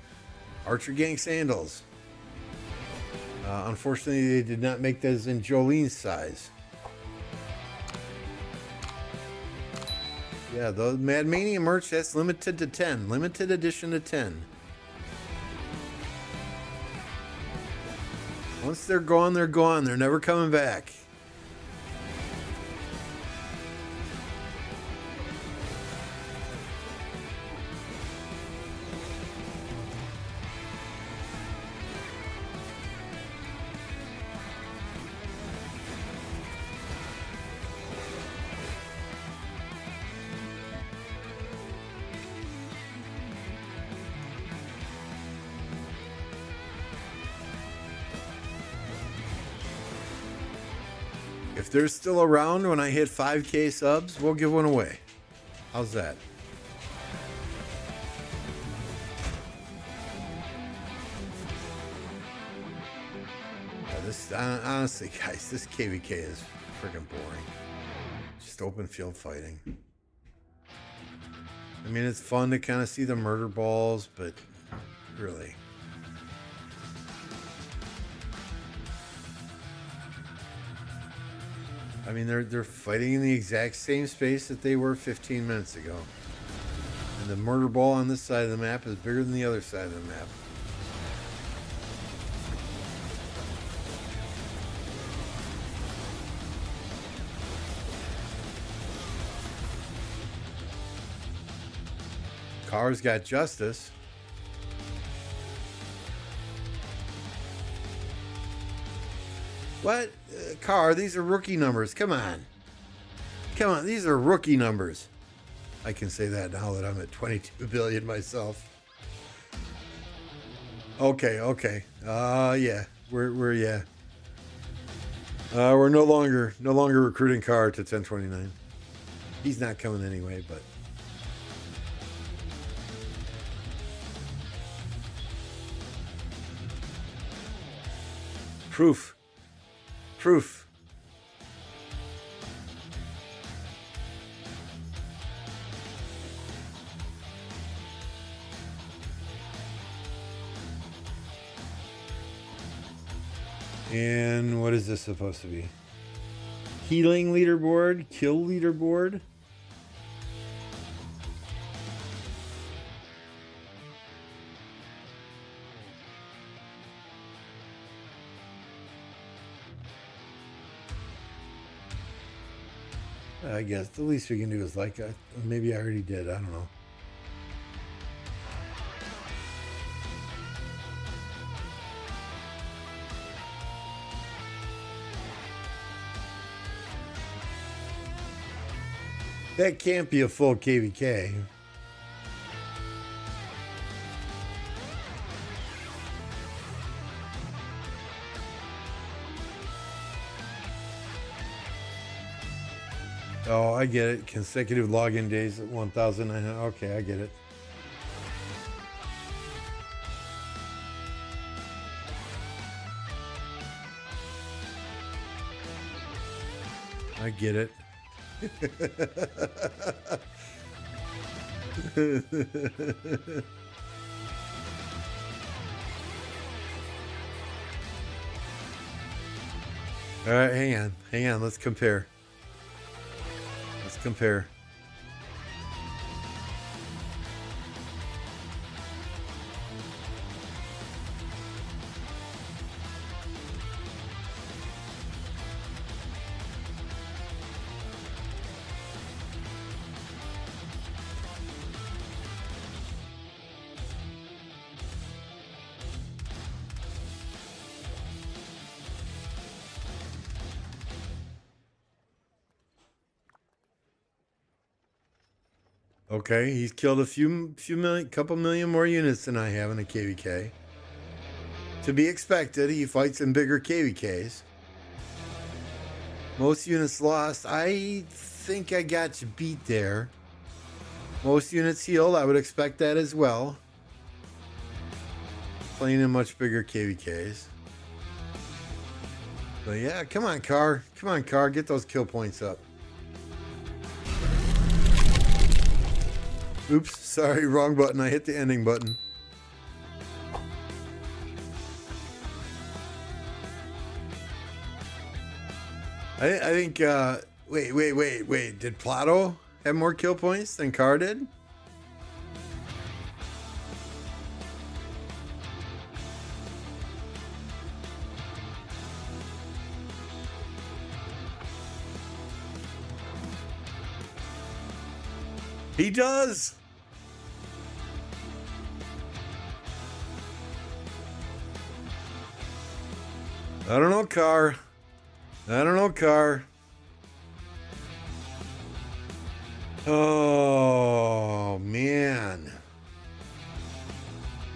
Archer Gang sandals. Unfortunately, they did not make those in Jolene's size. Yeah, the Mad Mania merch, that's limited to 10. Limited edition to 10. Once they're gone, they're gone. They're never coming back. If they're still around when I hit 5K subs, we'll give one away. How's that? Honestly, guys, this KVK is freaking boring. Just open field fighting. I mean, it's fun to kind of see the murder balls, but really. I mean, they're fighting in the exact same space that they were 15 minutes ago. And the murder ball on this side of the map is bigger than the other side of the map. Car's got justice. What? Car, these are rookie numbers. Come on. Come on, these are rookie numbers. I can say that now that I'm at 22 billion myself. Okay. Yeah. We're yeah. We're no longer recruiting Carr to 1029. He's not coming anyway, but proof. And what is this supposed to be? Healing leaderboard, kill leaderboard. I guess the least we can do is like, maybe I already did. I don't know. That can't be a full KVK. Oh, I get it. Consecutive login days at 1,900. Okay, I get it. I get it. All right, hang on. Let's compare. Okay, he's killed a few million, couple million more units than I have in a KVK. To be expected, he fights in bigger KVKs. Most units lost. I think I got you beat there. Most units healed. I would expect that as well. Playing in much bigger KVKs. But yeah, come on, Carr. Get those kill points up. Oops, sorry, wrong button. I hit the ending button. I think, wait. Did Plato have more kill points than Carr did? He does. I don't know, Carr. Oh man,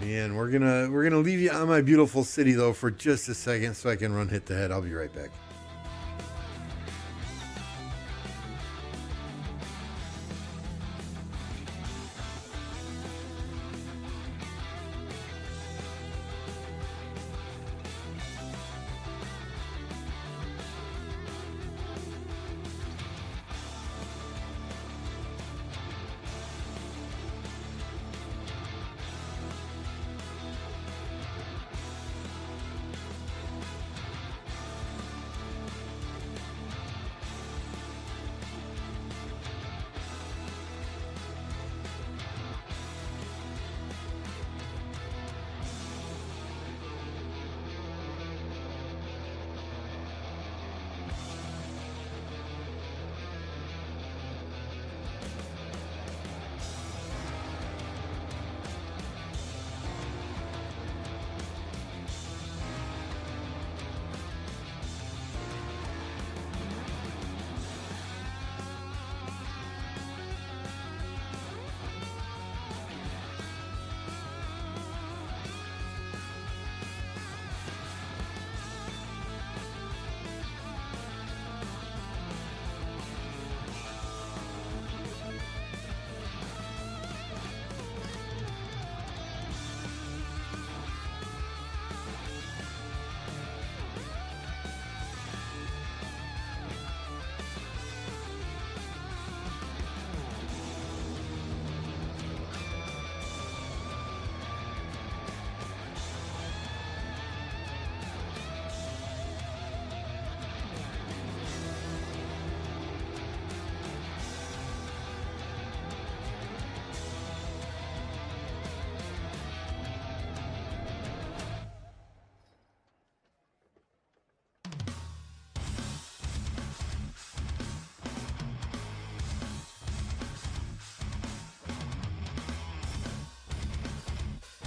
we're gonna leave you on my beautiful city though for just a second so I can run hit the head. I'll be right back.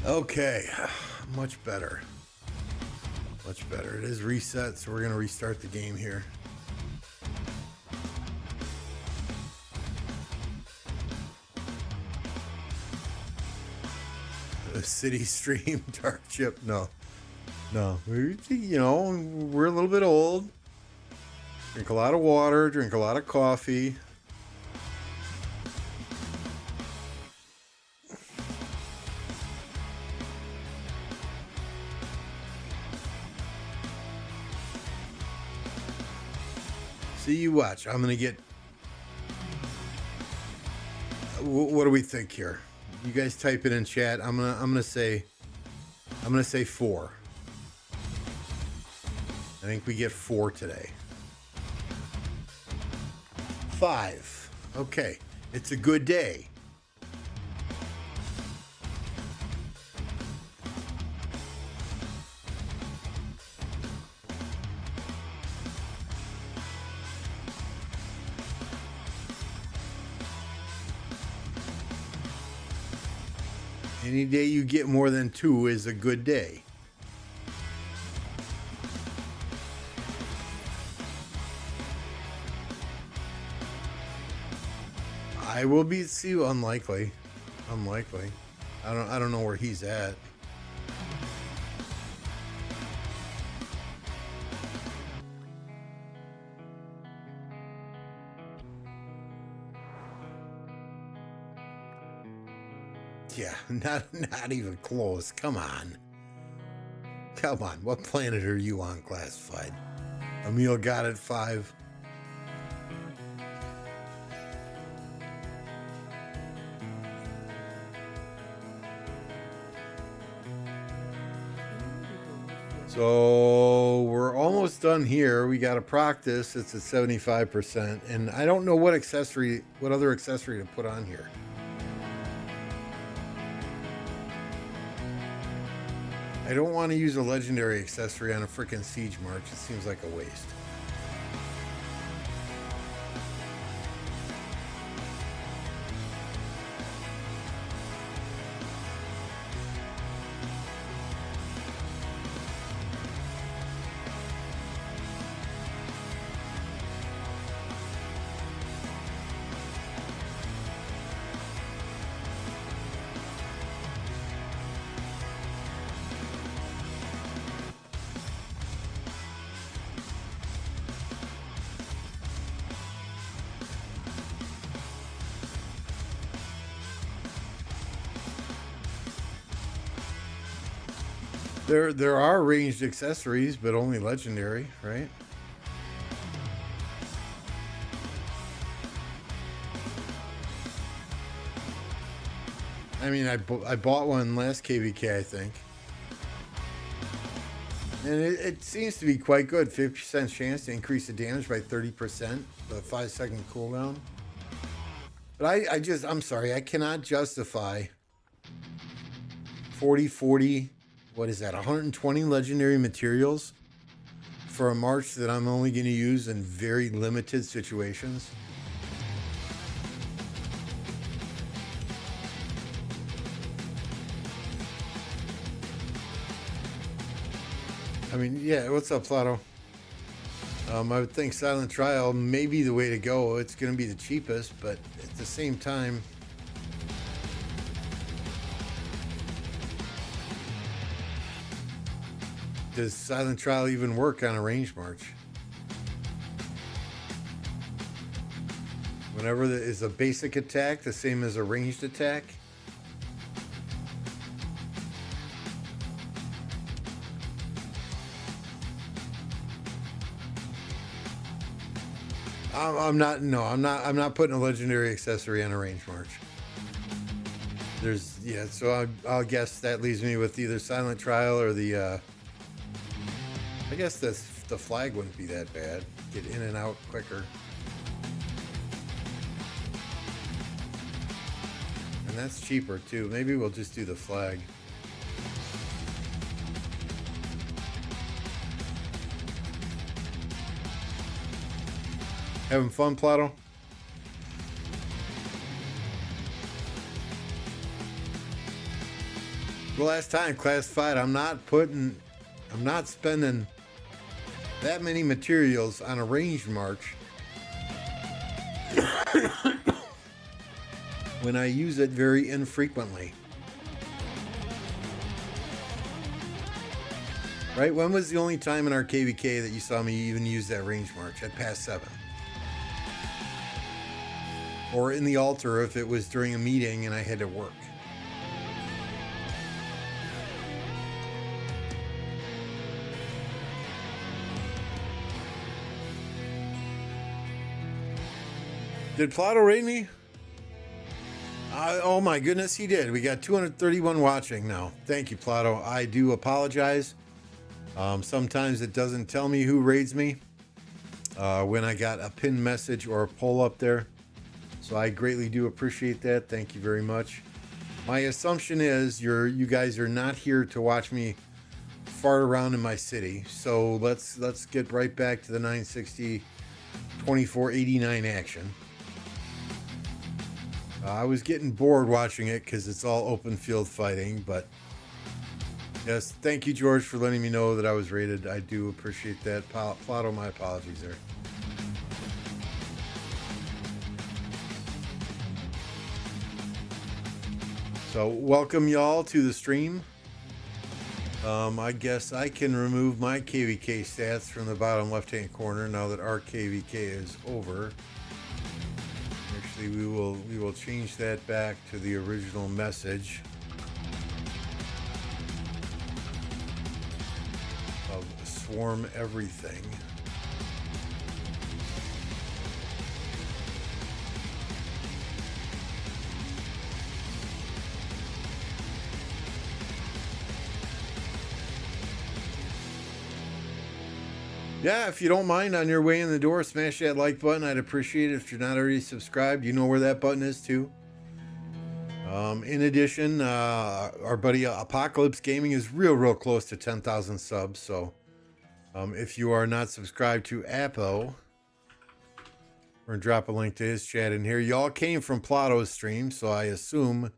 Okay, much better. Much better. It is reset, so we're going to restart the game here. The city stream dark chip. No. We're a little bit old. Drink a lot of water, drink a lot of coffee. See, you watch. I'm gonna get. What do we think here? You guys type it in chat. I'm gonna say 4. I think we get 4 today. 5. Okay, it's a good day. Any day you get more than 2 is a good day. I will be see you unlikely. I don't know where he's at. Yeah, not even close. Come on. What planet are you on, classified? Emil got it 5. So we're almost done here. We got to practice. It's at 75%, and I don't know what other accessory to put on here. I don't want to use a legendary accessory on a freaking siege march. It seems like a waste. There are ranged accessories, but only legendary, right? I mean, I bought one last KVK, I think. And it seems to be quite good. 50% chance to increase the damage by 30%. The 5-second cooldown. But I'm sorry, I cannot justify 40, what is that, 120 legendary materials for a march that I'm only going to use in very limited situations. I mean, yeah, what's up, Plato? I would think Silent Trial may be the way to go. It's going to be the cheapest, but at the same time, does Silent Trial even work on a range march? Whenever is a basic attack the same as a ranged attack? I'm not putting a legendary accessory on a range march. So I'll guess that leaves me with either Silent Trial or the I guess the flag wouldn't be that bad. Get in and out quicker. And that's cheaper too. Maybe we'll just do the flag. Having fun, Plato? last time, classified. I'm not spending that many materials on a range march when I use it very infrequently. Right? When was the only time in our KVK that you saw me even use that range march at past 7? Or in the altar if it was during a meeting and I had to work. Did Plato rate me? Oh my goodness, he did. We got 231 watching now. Thank you, Plato. I do apologize. Sometimes it doesn't tell me who raids me when I got a pinned message or a poll up there. So I greatly do appreciate that. Thank you very much. My assumption is you guys are not here to watch me fart around in my city. So let's get right back to the 960 2489 action. I was getting bored watching it because it's all open field fighting, but yes, thank you, George, for letting me know that I was rated. I do appreciate that. Plato, my apologies there. So welcome y'all to the stream. I guess I can remove my KVK stats from the bottom left-hand corner now that our KVK is over. Actually, we will change that back to the original message of swarm everything. Yeah, if you don't mind, on your way in the door, smash that like button. I'd appreciate it. If you're not already subscribed, you know where that button is too. In addition, our buddy Apocalypse Gaming is real close to 10,000 subs. So if you are not subscribed to Apo, we're going to drop a link to his chat in here. Y'all came from Plato's stream, so I assume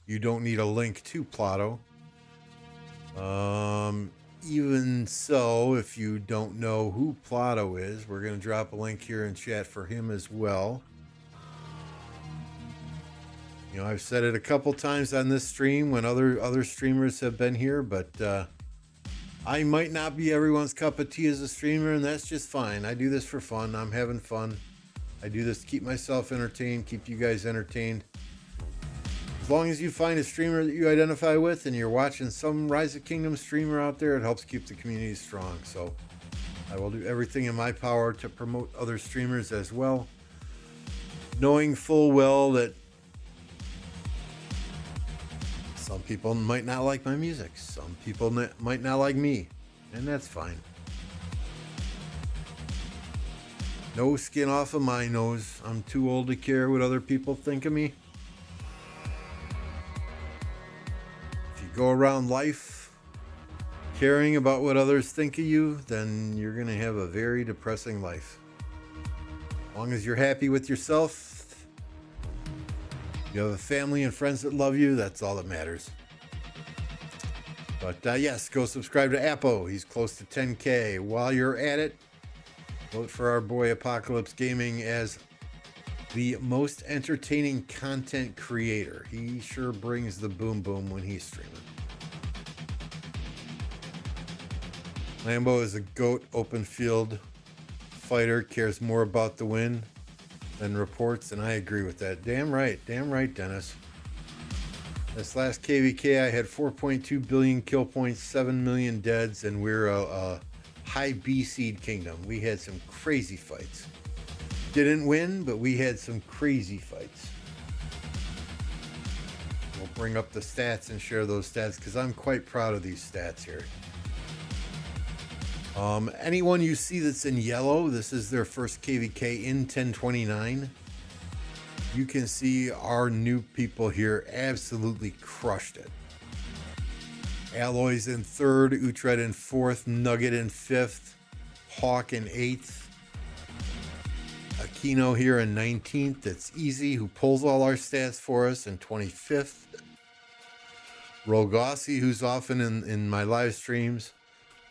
you don't need a link to Plato. Even so, if you don't know who Plato is, we're going to drop a link here in chat for him as well. You know, I've said it a couple times on this stream when other streamers have been here, but I might not be everyone's cup of tea as a streamer, and that's just fine. I do this for fun. I'm having fun. I do this to keep myself entertained, keep you guys entertained. As long as you find a streamer that you identify with and you're watching some Rise of Kingdom streamer out there, it helps keep the community strong. So I will do everything in my power to promote other streamers as well, knowing full well that some people might not like my music. Some people might not like me, and that's fine. No skin off of my nose. I'm too old to care what other people think of me. Go around life caring about what others think of you, then you're going to have a very depressing life. As long as you're happy with yourself, you have a family and friends that love you, that's all that matters. But yes, go subscribe to Apo. He's close to 10K. While you're at it, vote for our boy Apocalypse Gaming as the most entertaining content creator. He sure brings the boom boom when he's streaming. Lambo is a GOAT open field fighter, cares more about the win than reports, and I agree with that. Damn right, Dennis. This last KVK, I had 4.2 billion kill points, 7 million deads, and we're a high B seed kingdom. We had some crazy fights. Didn't win, but we had some crazy fights. We'll bring up the stats and share those stats because I'm quite proud of these stats here. Anyone you see that's in yellow, this is their first KVK in 1029. You can see our new people here absolutely crushed it. Alloy's in 3rd, Utrecht in 4th, Nugget in 5th, Hawk in 8th. Aquino here in 19th. It's Easy, who pulls all our stats for us, in 25th. Rogossi, who's often in my live streams.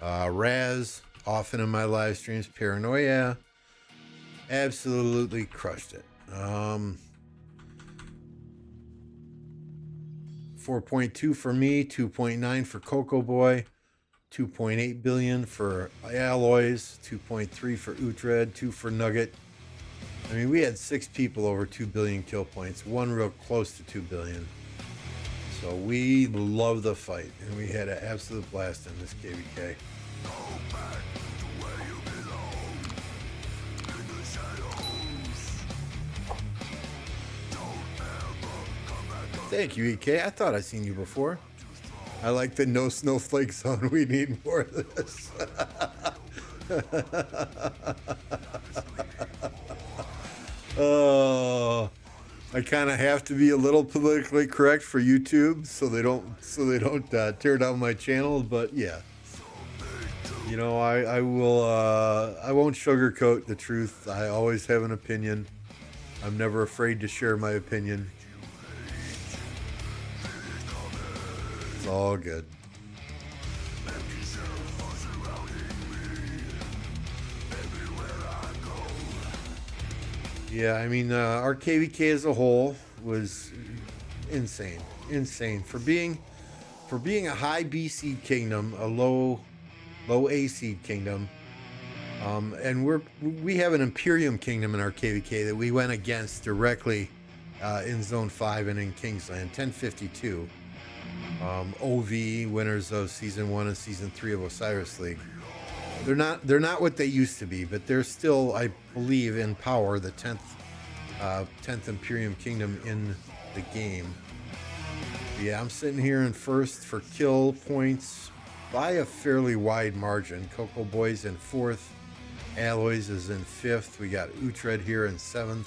Raz, often in my live streams. Paranoia, absolutely crushed it. 4.2 for me, 2.9 for Coco Boy, 2.8 billion for Alloys, 2.3 for Utrecht, 2 for Nugget. I mean, we had 6 people over 2 billion kill points, one real close to 2 billion. So we love the fight, and we had an absolute blast in this KVK. Thank you, EK. I thought I'd seen you before. I like the no snowflake zone. We need more of this. Oh, I kind of have to be a little politically correct for YouTube, so they don't tear down my channel. But yeah, you know, I will. I won't sugarcoat the truth. I always have an opinion. I'm never afraid to share my opinion. It's all good. Yeah, I mean, our KVK as a whole was insane for being a high B seed kingdom, a low A seed kingdom, and we have an Imperium kingdom in our KVK that we went against directly in Zone 5 and in Kingsland, 1052. OV, winners of Season 1 and Season 3 of Osiris League. They're not what they used to be, but they're still, I believe, in power, the 10th Imperium Kingdom in the game. Yeah, I'm sitting here in first for kill points by a fairly wide margin. Coco Boy's in 4th. Alloys is in 5th. We got Utrecht here in 7th.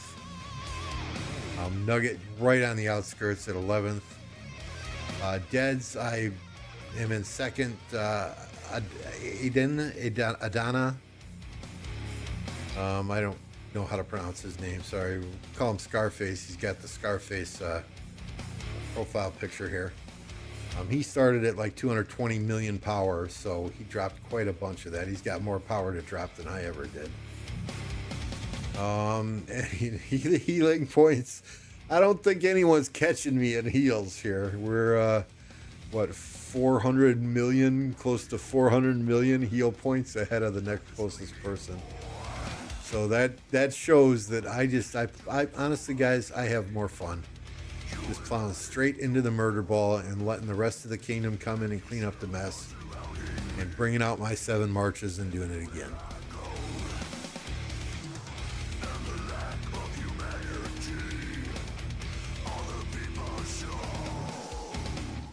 Nugget right on the outskirts at 11th. Deads, I am in 2nd. Adana. I don't know how to pronounce his name. Sorry. We'll call him Scarface. He's got the Scarface profile picture here. He started at like 220 million power, so he dropped quite a bunch of that. He's got more power to drop than I ever did. And the healing points. I don't think anyone's catching me in heals here. We're 400 million, close to 400 million heal points ahead of the next closest person. So that shows that I honestly, guys, I have more fun just plowing straight into the murder ball and letting the rest of the kingdom come in and clean up the mess and bringing out my 7 marches and doing it again.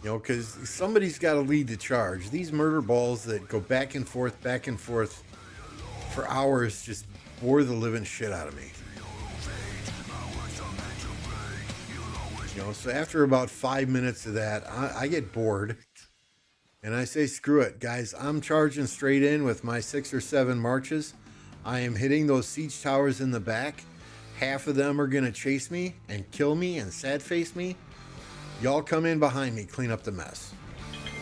You know, because somebody's got to lead the charge. These murder balls that go back and forth for hours just bore the living shit out of me. You know, so after about 5 minutes of that, I get bored. And I say, screw it, guys. I'm charging straight in with my 6 or 7 marches. I am hitting those siege towers in the back. Half of them are going to chase me and kill me and sad face me. Y'all come in behind me, clean up the mess.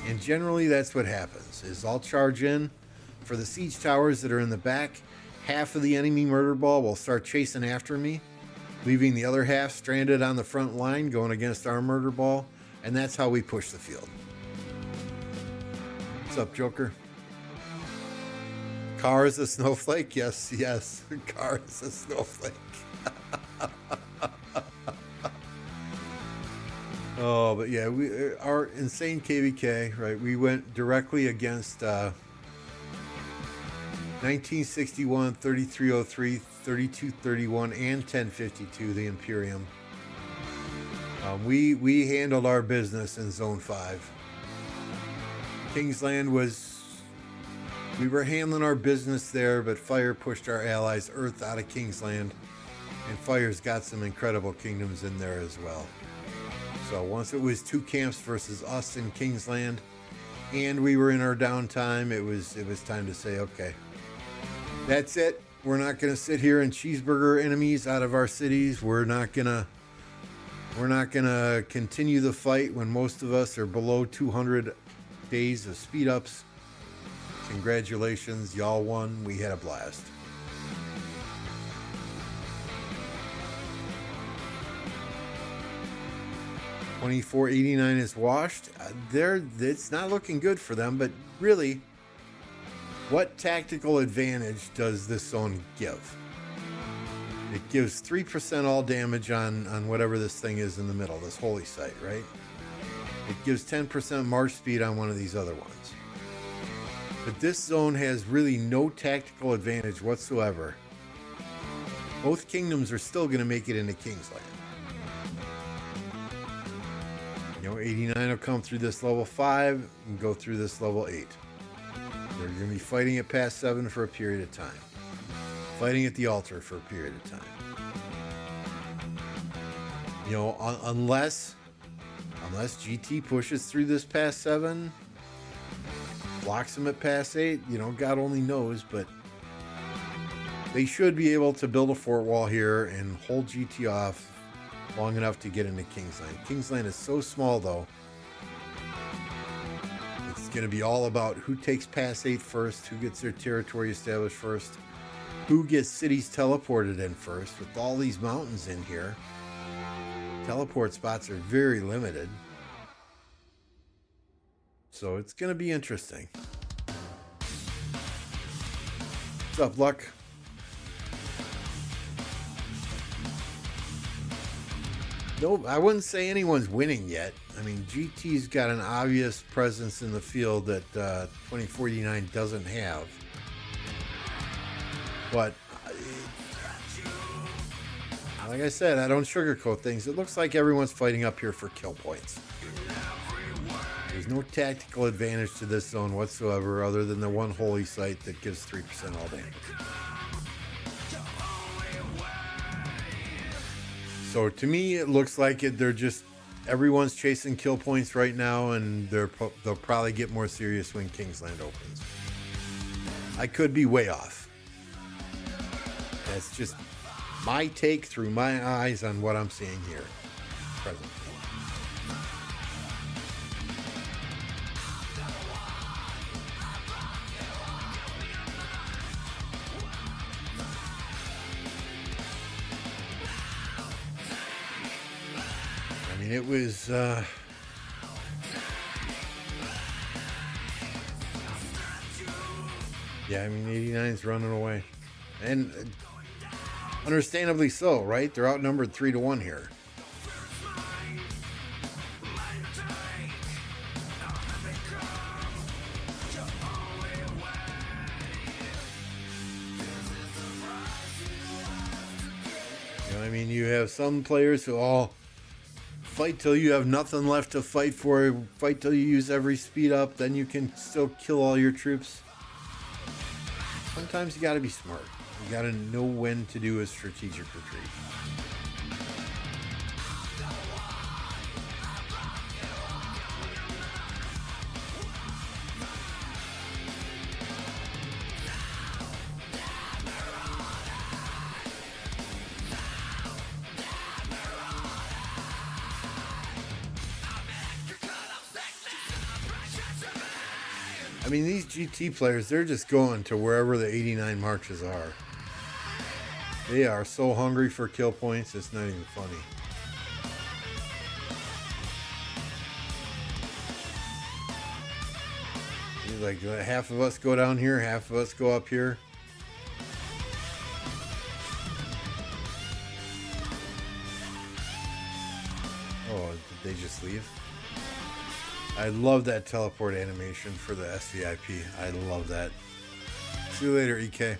And generally that's what happens, is I'll charge in for the siege towers that are in the back. Half of the enemy murder ball will start chasing after me, leaving the other half stranded on the front line going against our murder ball. And that's how we push the field. What's up, Joker? Car is a snowflake? Yes. Car is a snowflake. Oh, but yeah, our insane KVK, right? We went directly against 1961, 3303, 3231, and 1052, the Imperium. We handled our business in Zone 5. Kingsland we were handling our business there, but Fire pushed our allies Earth out of Kingsland, and Fire's got some incredible kingdoms in there as well. So once it was 2 camps versus us in Kingsland, and we were in our downtime, it was time to say, okay, that's it. We're not going to sit here and cheeseburger enemies out of our cities. We're not going to We're not going to continue the fight when most of us are below 200 days of speed ups. Congratulations, y'all won. We had a blast. $24.89 is washed. It's not looking good for them, but really, what tactical advantage does this zone give? It gives 3% all damage on whatever this thing is in the middle, this holy site, right? It gives 10% march speed on one of these other ones. But this zone has really no tactical advantage whatsoever. Both kingdoms are still going to make it into Kingsland. 89 will come through this level 5 and go through this level 8. They're going to be fighting at past 7 for a period of time. Fighting at the altar for a period of time. Unless GT pushes through this past 7, blocks them at past 8, God only knows, but they should be able to build a fort wall here and hold GT off long enough to get into Kingsland. Kingsland is so small, though. It's going to be all about who takes past 8 first, who gets their territory established first, who gets cities teleported in first. With all these mountains in here, teleport spots are very limited. So it's going to be interesting. What's up, Luck? No, I wouldn't say anyone's winning yet. I mean, GT's got an obvious presence in the field that 2049 doesn't have. But, like I said, I don't sugarcoat things. It looks like everyone's fighting up here for kill points. There's no tactical advantage to this zone whatsoever other than the one holy site that gives 3% all damage. So to me, it looks like everyone's chasing kill points right now, and they'll probably get more serious when Kingsland opens. I could be way off. That's just my take through my eyes on what I'm seeing here presently. It was yeah, I mean 89's running away, and understandably so, right? They're outnumbered 3-1 here. I mean, you have some players who all fight till you have nothing left to fight for. Fight till you use every speed up. Then you can still kill all your troops. Sometimes you got to be smart. You got to know when to do a strategic retreat. I mean, these GT players, they're just going to wherever the 89 marches are. They are so hungry for kill points, it's not even funny. Like half of us go down here, half of us go up here. Oh, did they just leave? I love that teleport animation for the SVIP. I love that. See you later, EK.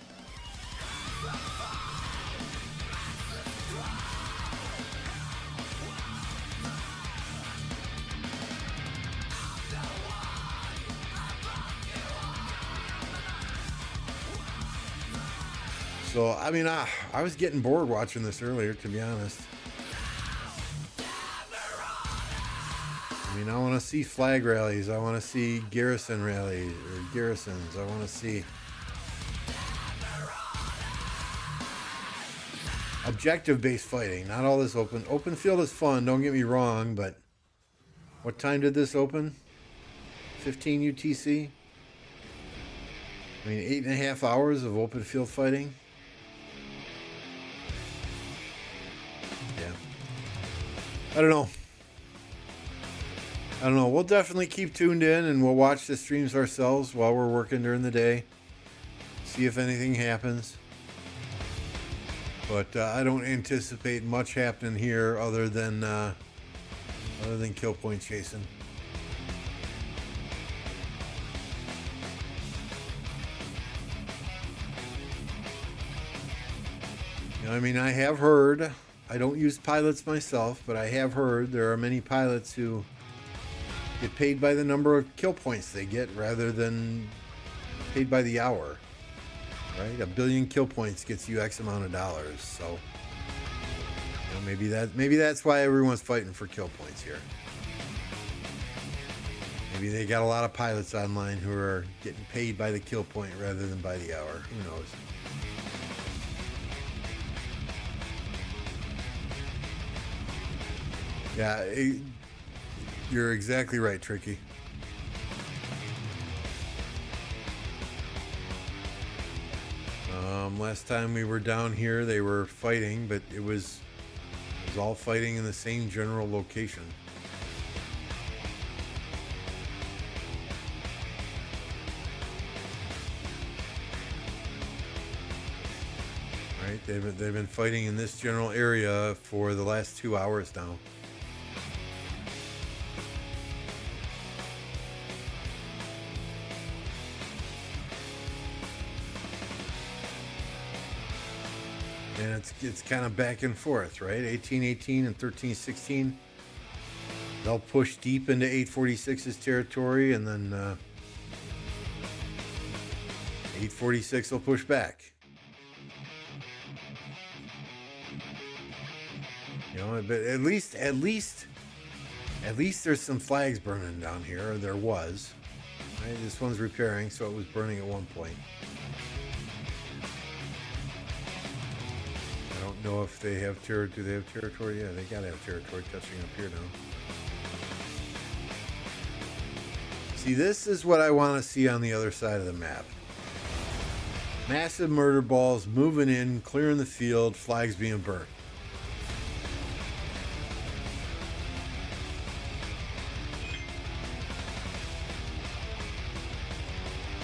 So, I mean, I was getting bored watching this earlier, to be honest. I mean, I want to see flag rallies. I want to see garrison rallies or garrisons. I want to see. objective-based fighting, not all this open field is fun, don't get me wrong, but what time did this open? 15 UTC? I mean, 8.5 hours of open field fighting. Yeah. I don't know. We'll definitely keep tuned in and we'll watch the streams ourselves while we're working during the day. See if anything happens. But I don't anticipate much happening here other than kill point chasing. You know, I mean, I have heard, I don't use pilots myself, but I have heard there are many pilots who get paid by the number of kill points they get rather than paid by the hour. Right? 1 billion kill points gets you X amount of dollars. So, you know, maybe that's why everyone's fighting for kill points here. Maybe they got a lot of pilots online who are getting paid by the kill point rather than by the hour. Who knows? Yeah, you're exactly right, Tricky. Last time we were down here, they were fighting, but it was all fighting in the same general location. Right? They've been fighting in this general area for the last 2 hours now. And it's kind of back and forth, right? 18-18 and 13-16. They'll push deep into 846's territory, and then 846 will push back. You know, but at least there's some flags burning down here. Or there was. Right? This one's repairing, so it was burning at one point. I don't know if they have territory. Do they have territory? Yeah, they gotta have territory touching up here now. See, this is what I want to see on the other side of the map. Massive murder balls moving in, clearing the field, flags being burnt.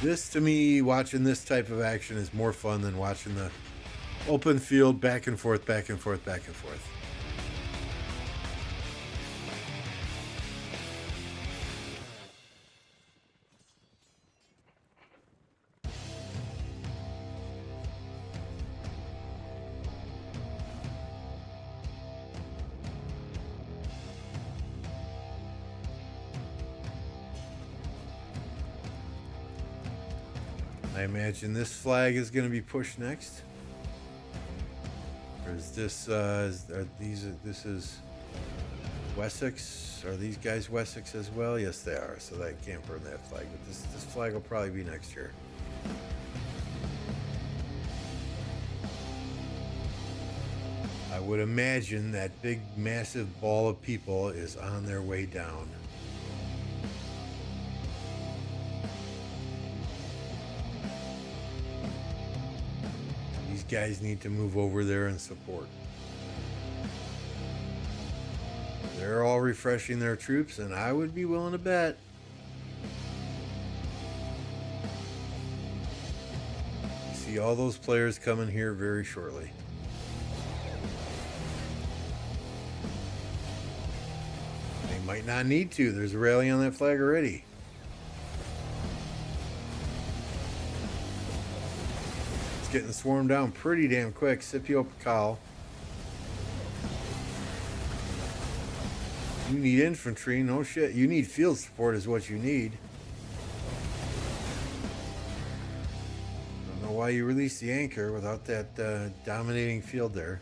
This, to me, watching this type of action is more fun than watching the open field back and forth, back and forth, back and forth. I imagine this flag is going to be pushed next. Or is this, this is Wessex? Are these guys Wessex as well? Yes, they are. So they can't burn that flag. But this flag will probably be next year. I would imagine that big, massive ball of people is on their way down. Guys need to move over there and support. They're all refreshing their troops, and I would be willing to bet see all those players coming here very shortly. They might not need to. There's a rally on that flag already. Getting swarmed down pretty damn quick. Scipio Pacal. You need infantry, no shit. You need field support is what you need. I don't know why you released the anchor without that dominating field there.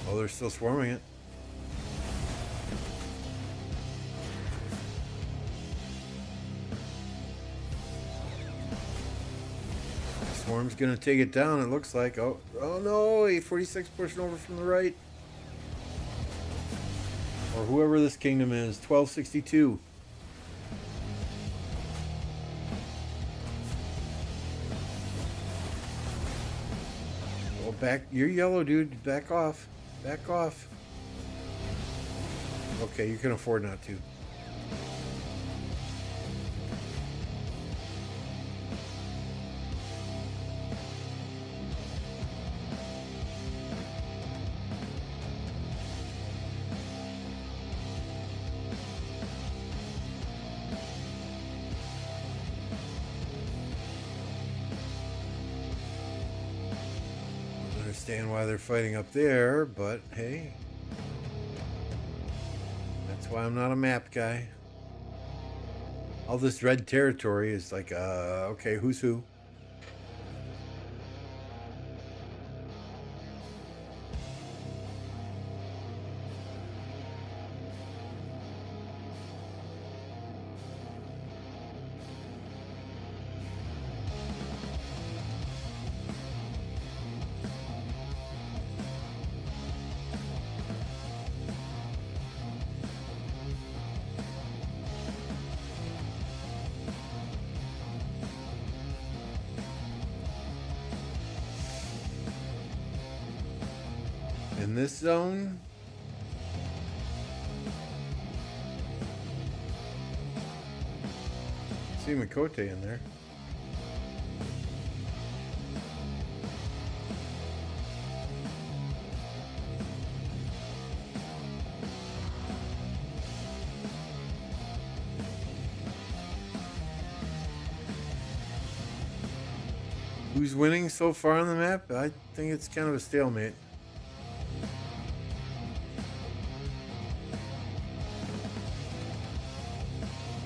Oh, they're still swarming it. Storm's gonna take it down, it looks like. Oh no, 846 pushing over from the right. Or whoever this kingdom is, 1262. Oh, back, you're yellow, dude. Back off. Back off. Okay, you can afford not to. Understand why they're fighting up there, but hey, that's why I'm not a map guy. All this red territory is like, okay, who's who? In this zone, see Makote in there. Who's winning so far on the map? I think it's kind of a stalemate.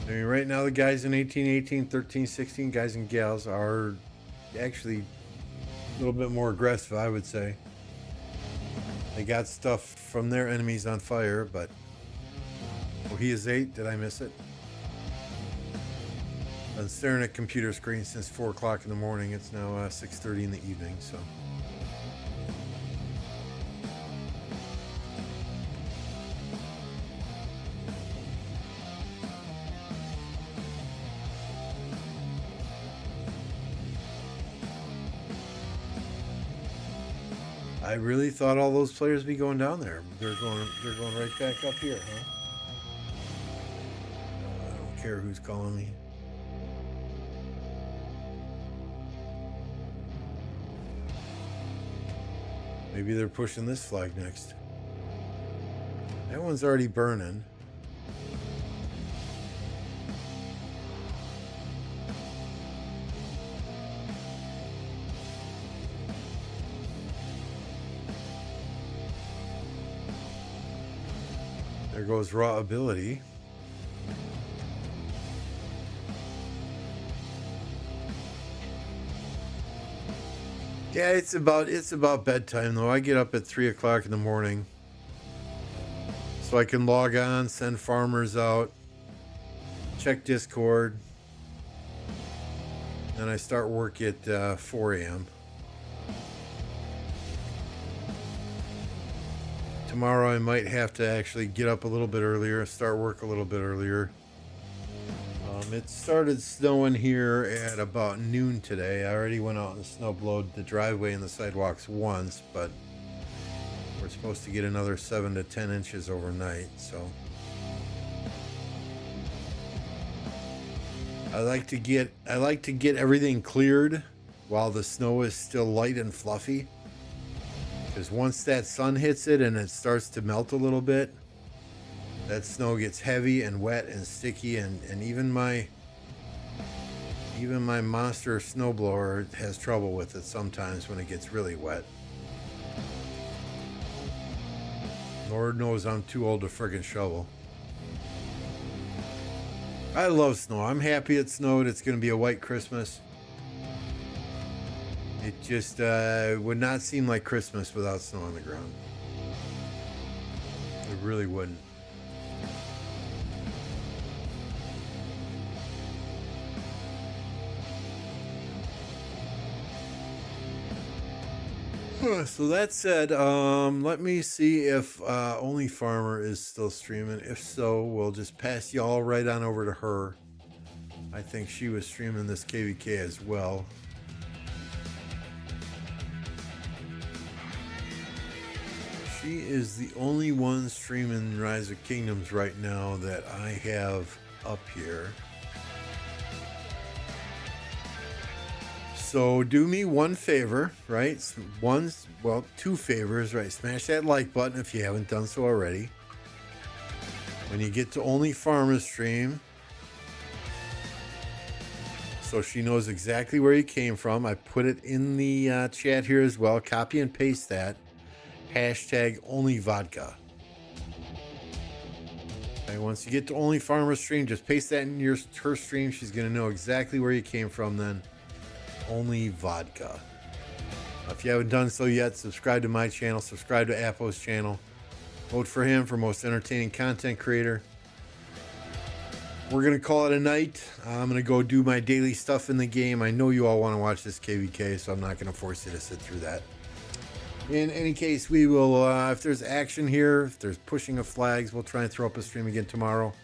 I mean, right now the guys in 18, 18, 13, 16, guys and gals are actually a little bit more aggressive, I would say. They got stuff from their enemies on fire, but... Oh, he is 8. Did I miss it? I've been staring at computer screens since 4 o'clock in the morning. It's now 6:30 in the evening, so... I really thought all those players be going down there. They're going right back up here, huh? I don't care who's calling me. Maybe they're pushing this flag next. That one's already burning. There goes raw ability. Yeah, it's about bedtime though. I get up at 3 o'clock in the morning, so I can log on, send farmers out, check Discord, and I start work at 4 a.m. Tomorrow I might have to actually get up a little bit earlier, start work a little bit earlier. It started snowing here at about noon today. I already went out and snow blowed the driveway and the sidewalks once, but we're supposed to get another 7 to 10 inches overnight, so. I like to get everything cleared while the snow is still light and fluffy. Because once that sun hits it and it starts to melt a little bit, that snow gets heavy and wet and sticky, and even my monster snowblower has trouble with it sometimes when it gets really wet. Lord knows I'm too old to friggin' shovel. I love snow. I'm happy it snowed. It's going to be a white Christmas. It just would not seem like Christmas without snow on the ground. It really wouldn't. So that said, let me see if Only Farmer is still streaming. If so, we'll just pass y'all right on over to her. I think she was streaming this KVK as well. She is the only one streaming Rise of Kingdoms right now that I have up here. So do me one favor, right? Two favors, right? Smash that like button if you haven't done so already. When you get to Only Farmer stream, so she knows exactly where you came from. I put it in the chat here as well. Copy and paste that. Hashtag Only Vodka. Okay, once you get to Only Farmer stream, just paste that in her stream. She's going to know exactly where you came from then. Only Vodka. If you haven't done so yet, subscribe to my channel, subscribe to Apo's channel. Vote for him for most entertaining content creator. We're going to call it a night. I'm going to go do my daily stuff in the game. I know you all want to watch this KVK, so I'm not going to force you to sit through that. In any case, we will, if there's action here, if there's pushing of flags, we'll try and throw up a stream again tomorrow.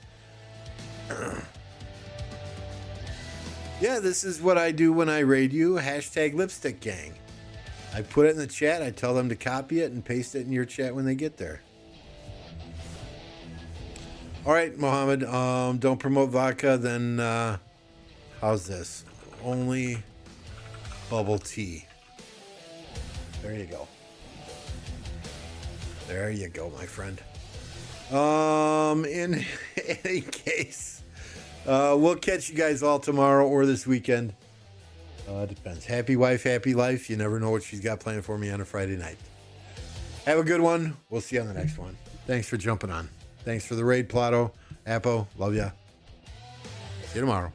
Yeah, this is what I do when I raid you. Hashtag Lipstick Gang. I put it in the chat. I tell them to copy it and paste it in your chat when they get there. All right, Mohammed. Don't promote vodka. Then how's this? Only bubble tea. There you go. There you go, my friend. In any case. We'll catch you guys all tomorrow or this weekend. Depends. Happy wife, happy life. You never know what she's got planned for me on a Friday night. Have a good one. We'll see you on the next one. Thanks for jumping on. Thanks for the raid, Plato. Apo, love ya. See you tomorrow.